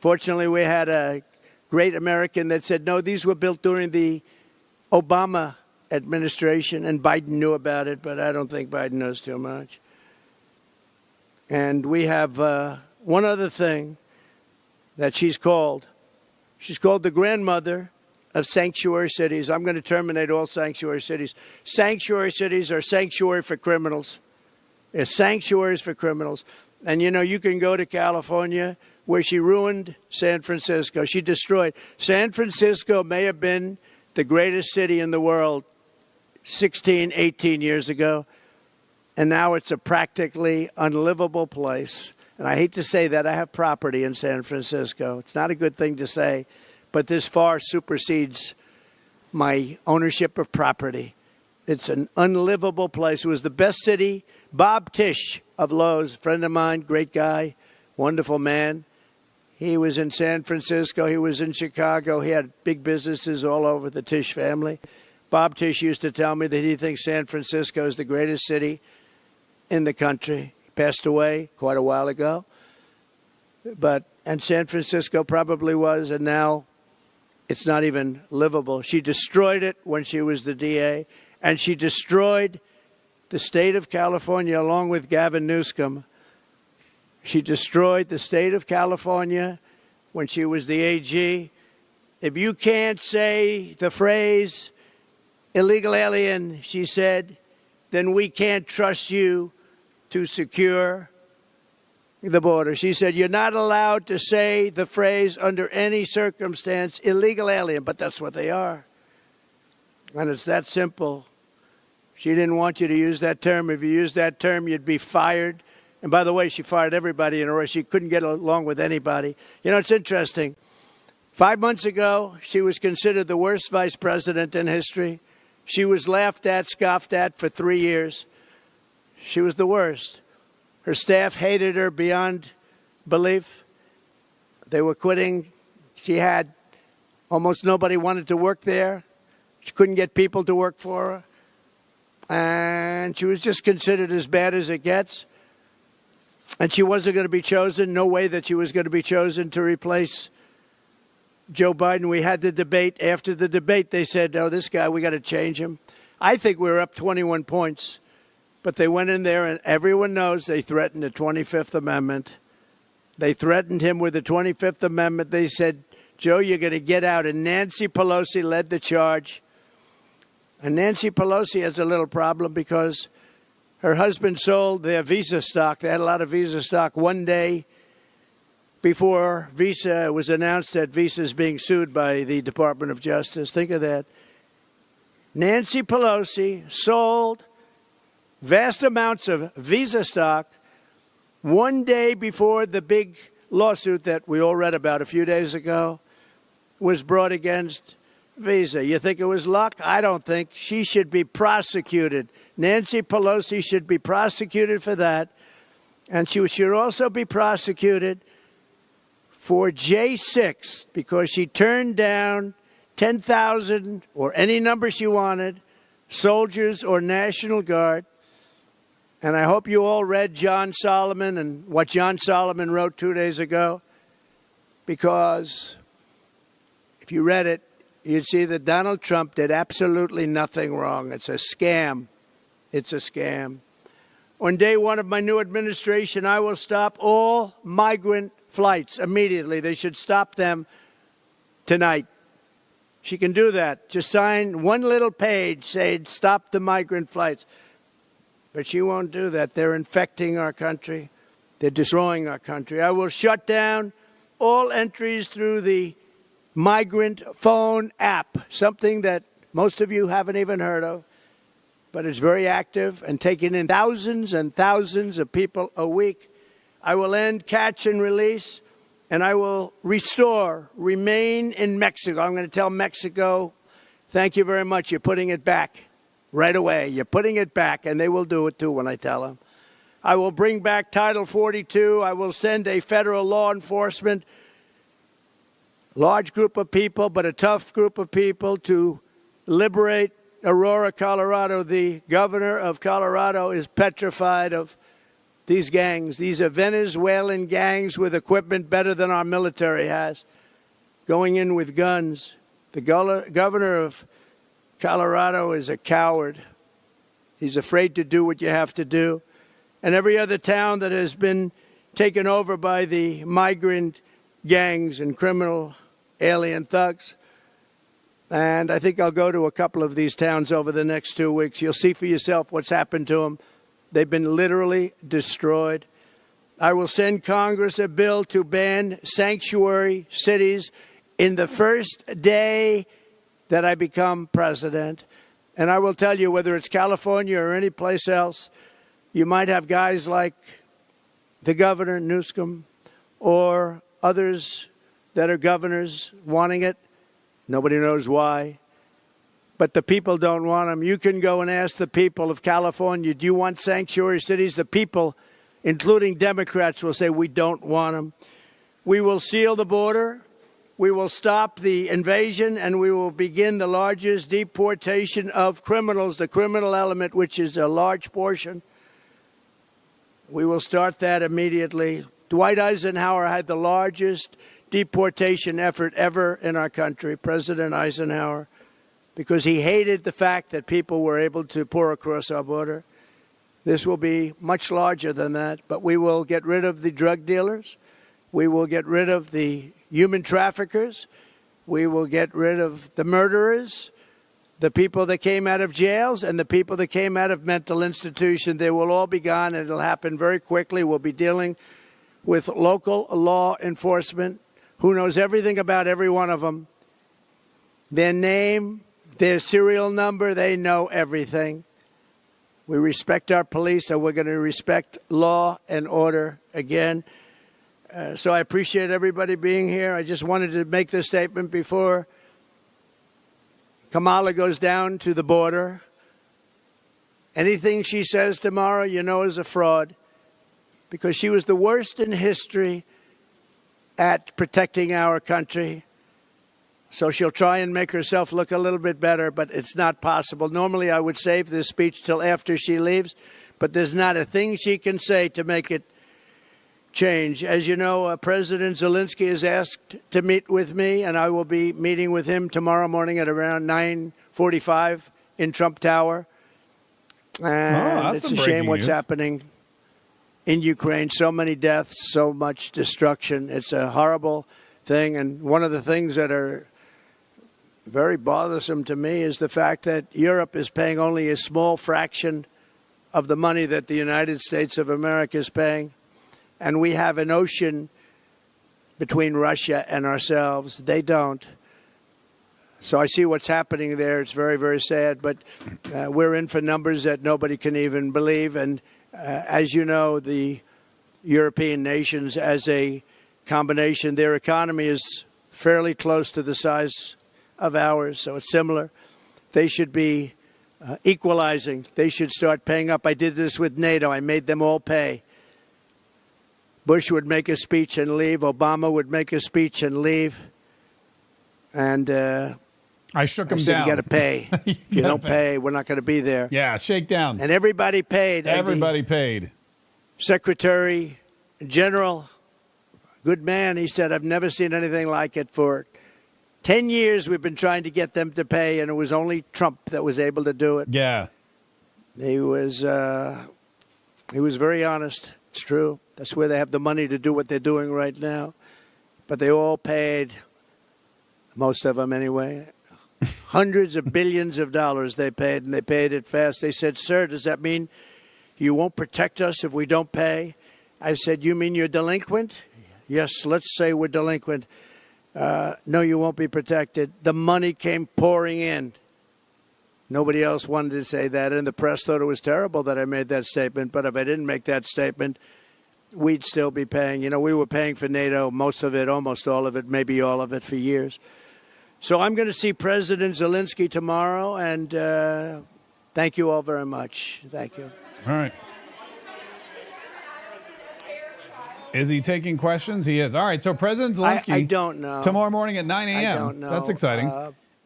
Fortunately, we had a great American that said, no, these were built during the Obama administration, and Biden knew about it, but I don't think Biden knows too much. And we have one other thing that she's called. She's called the grandmother of sanctuary cities. I'm going to terminate all sanctuary cities. Sanctuary cities are sanctuary for criminals. They're sanctuaries for criminals. And, you know, you can go to California where she ruined San Francisco. She destroyed. San Francisco may have been the greatest city in the world 16, 18 years ago. And now it's a practically unlivable place. And I hate to say that. I have property in San Francisco. It's not a good thing to say, but this far supersedes my ownership of property. It's an unlivable place. It was the best city. Bob Tisch of Lowe's, a friend of mine, great guy, wonderful man. He was in San Francisco. He was in Chicago. He had big businesses all over, the Tisch family. Bob Tisch used to tell me that he thinks San Francisco is the greatest city in the country. He passed away quite a while ago. And San Francisco probably was, and now it's not even livable. She destroyed it when she was the DA, and she destroyed the state of California along with Gavin Newsom. She destroyed the state of California when she was the AG. If you can't say the phrase illegal alien, she said, then we can't trust you to secure the border. She said, you're not allowed to say the phrase under any circumstance, illegal alien, but that's what they are. And it's that simple. She didn't want you to use that term. If you used that term, you'd be fired. And by the way, she fired everybody in a row. She couldn't get along with anybody. You know, it's interesting. 5 months ago, she was considered the worst vice president in history. She was laughed at, scoffed at for 3 years. She was the worst. Her staff hated her beyond belief. They were quitting. She had almost nobody wanted to work there. She couldn't get people to work for her. And she was just considered as bad as it gets. And she wasn't going to be chosen. No way that she was going to be chosen to replace Joe Biden. We had the debate. After the debate, they said, oh, this guy, we got to change him. I think we were up 21 points. But they went in there, and everyone knows they threatened the 25th Amendment. They threatened him with the 25th Amendment. They said, Joe, you're going to get out. And Nancy Pelosi led the charge. And Nancy Pelosi has a little problem because her husband sold their Visa stock. They had a lot of Visa stock one day before Visa was announced that Visa is being sued by the Department of Justice. Think of that. Nancy Pelosi sold vast amounts of Visa stock one day before the big lawsuit that we all read about a few days ago was brought against Visa. You think it was luck? I don't think. She should be prosecuted. Nancy Pelosi should be prosecuted for that. And she should also be prosecuted for J6 because she turned down 10,000 or any number she wanted, soldiers or National Guard. And I hope you all read John Solomon and what John Solomon wrote 2 days ago, because if you read it, you'd see that Donald Trump did absolutely nothing wrong. It's a scam. It's a scam. On day one of my new administration, I will stop all migrant flights immediately. They should stop them tonight. She can do that. Just sign one little page saying, stop the migrant flights. But she won't do that. They're infecting our country. They're destroying our country. I will shut down all entries through the Migrant phone app, something that most of you haven't even heard of, but it's very active and taking in thousands and thousands of people a week. I will end catch and release, and I will restore, remain in Mexico. I'm going to tell Mexico, thank you very much. You're putting it back right away. You're putting it back, and they will do it too when I tell them. I will bring back Title 42. I will send a federal law enforcement large group of people, but a tough group of people to liberate Aurora, Colorado. The governor of Colorado is petrified of these gangs. These are Venezuelan gangs with equipment better than our military has, going in with guns. The governor of Colorado is a coward. He's afraid to do what you have to do. And every other town that has been taken over by the migrant gangs and criminal alien thugs. And I think I'll go to a couple of these towns over the next 2 weeks. You'll see for yourself what's happened to them. They've been literally destroyed. I will send Congress a bill to ban sanctuary cities in the first day that I become president. And I will tell you, whether it's California or any place else, you might have guys like the governor, Newsom, or others that are governors wanting it. Nobody knows why. But the people don't want them. You can go and ask the people of California, do you want sanctuary cities? The people, including Democrats, will say, we don't want them. We will seal the border. We will stop the invasion, and we will begin the largest deportation of criminals, the criminal element, which is a large portion. We will start that immediately. Dwight Eisenhower had the largest deportation effort ever in our country, President Eisenhower, because he hated the fact that people were able to pour across our border. This will be much larger than that, but we will get rid of the drug dealers. We will get rid of the human traffickers. We will get rid of the murderers, the people that came out of jails, and the people that came out of mental institutions. They will all be gone, and it'll happen very quickly. We'll be dealing with local law enforcement who knows everything about every one of them. Their name, their serial number, they know everything. We respect our police, and we're going to respect law and order again. So I appreciate everybody being here. I just wanted to make this statement before Kamala goes down to the border. Anything she says tomorrow, you know, is a fraud, because she was the worst in history at protecting our country. So she'll try and make herself look a little bit better, but it's not possible. Normally, I would save this speech till after she leaves, but there's not a thing she can say to make it change. As you know, President Zelensky is asked to meet with me, and I will be meeting with him tomorrow morning at around 9:45 in Trump Tower. And it's a shame what's happening in Ukraine. So many deaths, so much destruction. It's a horrible thing. And one of the things that are very bothersome to me is the fact that Europe is paying only a small fraction of the money that the United States of America is paying. And we have an ocean between Russia and ourselves. They don't. So I see what's happening there. It's very, very sad. But we're in for numbers that nobody can even believe. And as you know, the European nations, as a combination, their economy is fairly close to the size of ours. So it's similar. They should be equalizing. They should start paying up. I did this with NATO. I made them all pay. Bush would make a speech and leave. Obama would make a speech and leave. And I shook him down. You got to pay. If you don't pay, we're not going to be there. Yeah, shake down. And everybody paid. Everybody paid. Secretary General, good man, he said, I've never seen anything like it. For 10 years we've been trying to get them to pay, and it was only Trump that was able to do it. Yeah. He was very honest. It's true. That's where they have the money to do what they're doing right now. But they all paid, most of them anyway, hundreds of billions of dollars they paid, and they paid it fast. They said, sir, does that mean you won't protect us if we don't pay? I said, you mean you're delinquent? Yes, let's say we're delinquent. No, you won't be protected. The money came pouring in. Nobody else wanted to say that, and the press thought it was terrible that I made that statement. But if I didn't make that statement, we'd still be paying. You know, we were paying for NATO, most of it, almost all of it, maybe all of it for years. So I'm going to see President Zelensky tomorrow, and thank you all very much. Thank you. All right. Is he taking questions? He is. All right, so President Zelensky. I don't know. Tomorrow morning at 9 a.m. I don't know. That's exciting.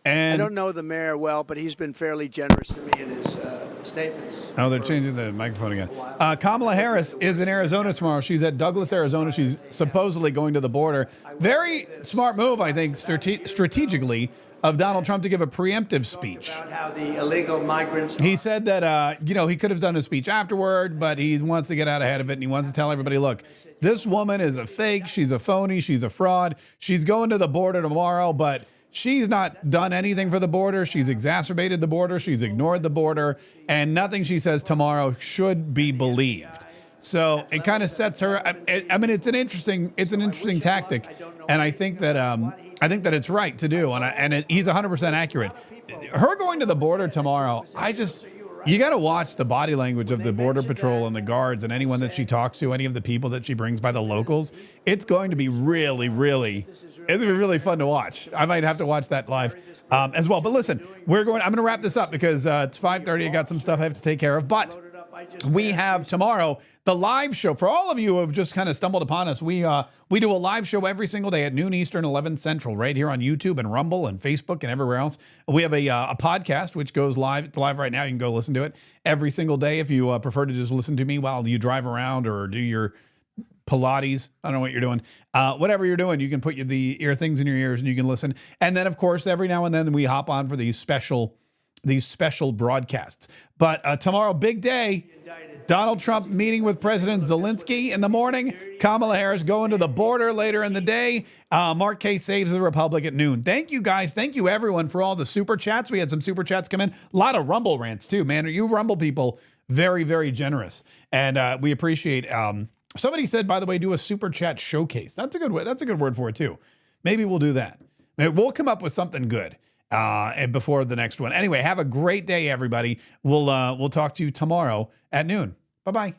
And I don't know the mayor well, but he's been fairly generous to me in his statements. Oh, they're changing the microphone again. Kamala Harris is in Arizona tomorrow. She's at Douglas, Arizona. She's supposedly going to the border. Very smart move, I think, strategically, of Donald Trump to give a preemptive speech. About how the illegal migrants. He said that, he could have done a speech afterward, but he wants to get out ahead of it, and he wants to tell everybody, look, this woman is a fake. She's a phony. She's a fraud. She's going to the border tomorrow, but she's not done anything for the border. She's exacerbated the border. She's ignored the border. And nothing she says tomorrow should be believed. So it kind of sets her. I mean, it's an interesting tactic, and I think that it's right to do, and he's 100% accurate. Her going to the border tomorrow, you got to watch the body language of the Border Patrol and the guards and anyone that she talks to, any of the people that she brings by the locals. It's going to be really fun to watch. I might have to watch that live as well. But listen, I'm going to wrap this up because it's 5:30. I got some stuff I have to take care of. But we have tomorrow the live show. For all of you who have just kind of stumbled upon us, we do a live show every single day at noon Eastern, 11 Central, right here on YouTube and Rumble and Facebook and everywhere else. We have a podcast which goes live. It's live right now. You can go listen to it every single day if you prefer to just listen to me while you drive around or do your Pilates. I don't know what you're doing. Whatever you're doing, you can put the ear things in your ears and you can listen. And then, of course, every now and then we hop on for these special broadcasts. But tomorrow, big day. Donald Trump meeting with President Zelensky in the morning. Kamala Harris going to the border later in the day. Mark K saves the Republic at noon. Thank you, guys. Thank you, everyone, for all the super chats. We had some super chats come in. A lot of Rumble rants, too, man. You Rumble people, very, very generous. And we appreciate... somebody said, by the way, do a super chat showcase. That's a good word for it, too. Maybe we'll do that. We'll come up with something good and before the next one. Anyway, have a great day, everybody. We'll talk to you tomorrow at noon. Bye-bye.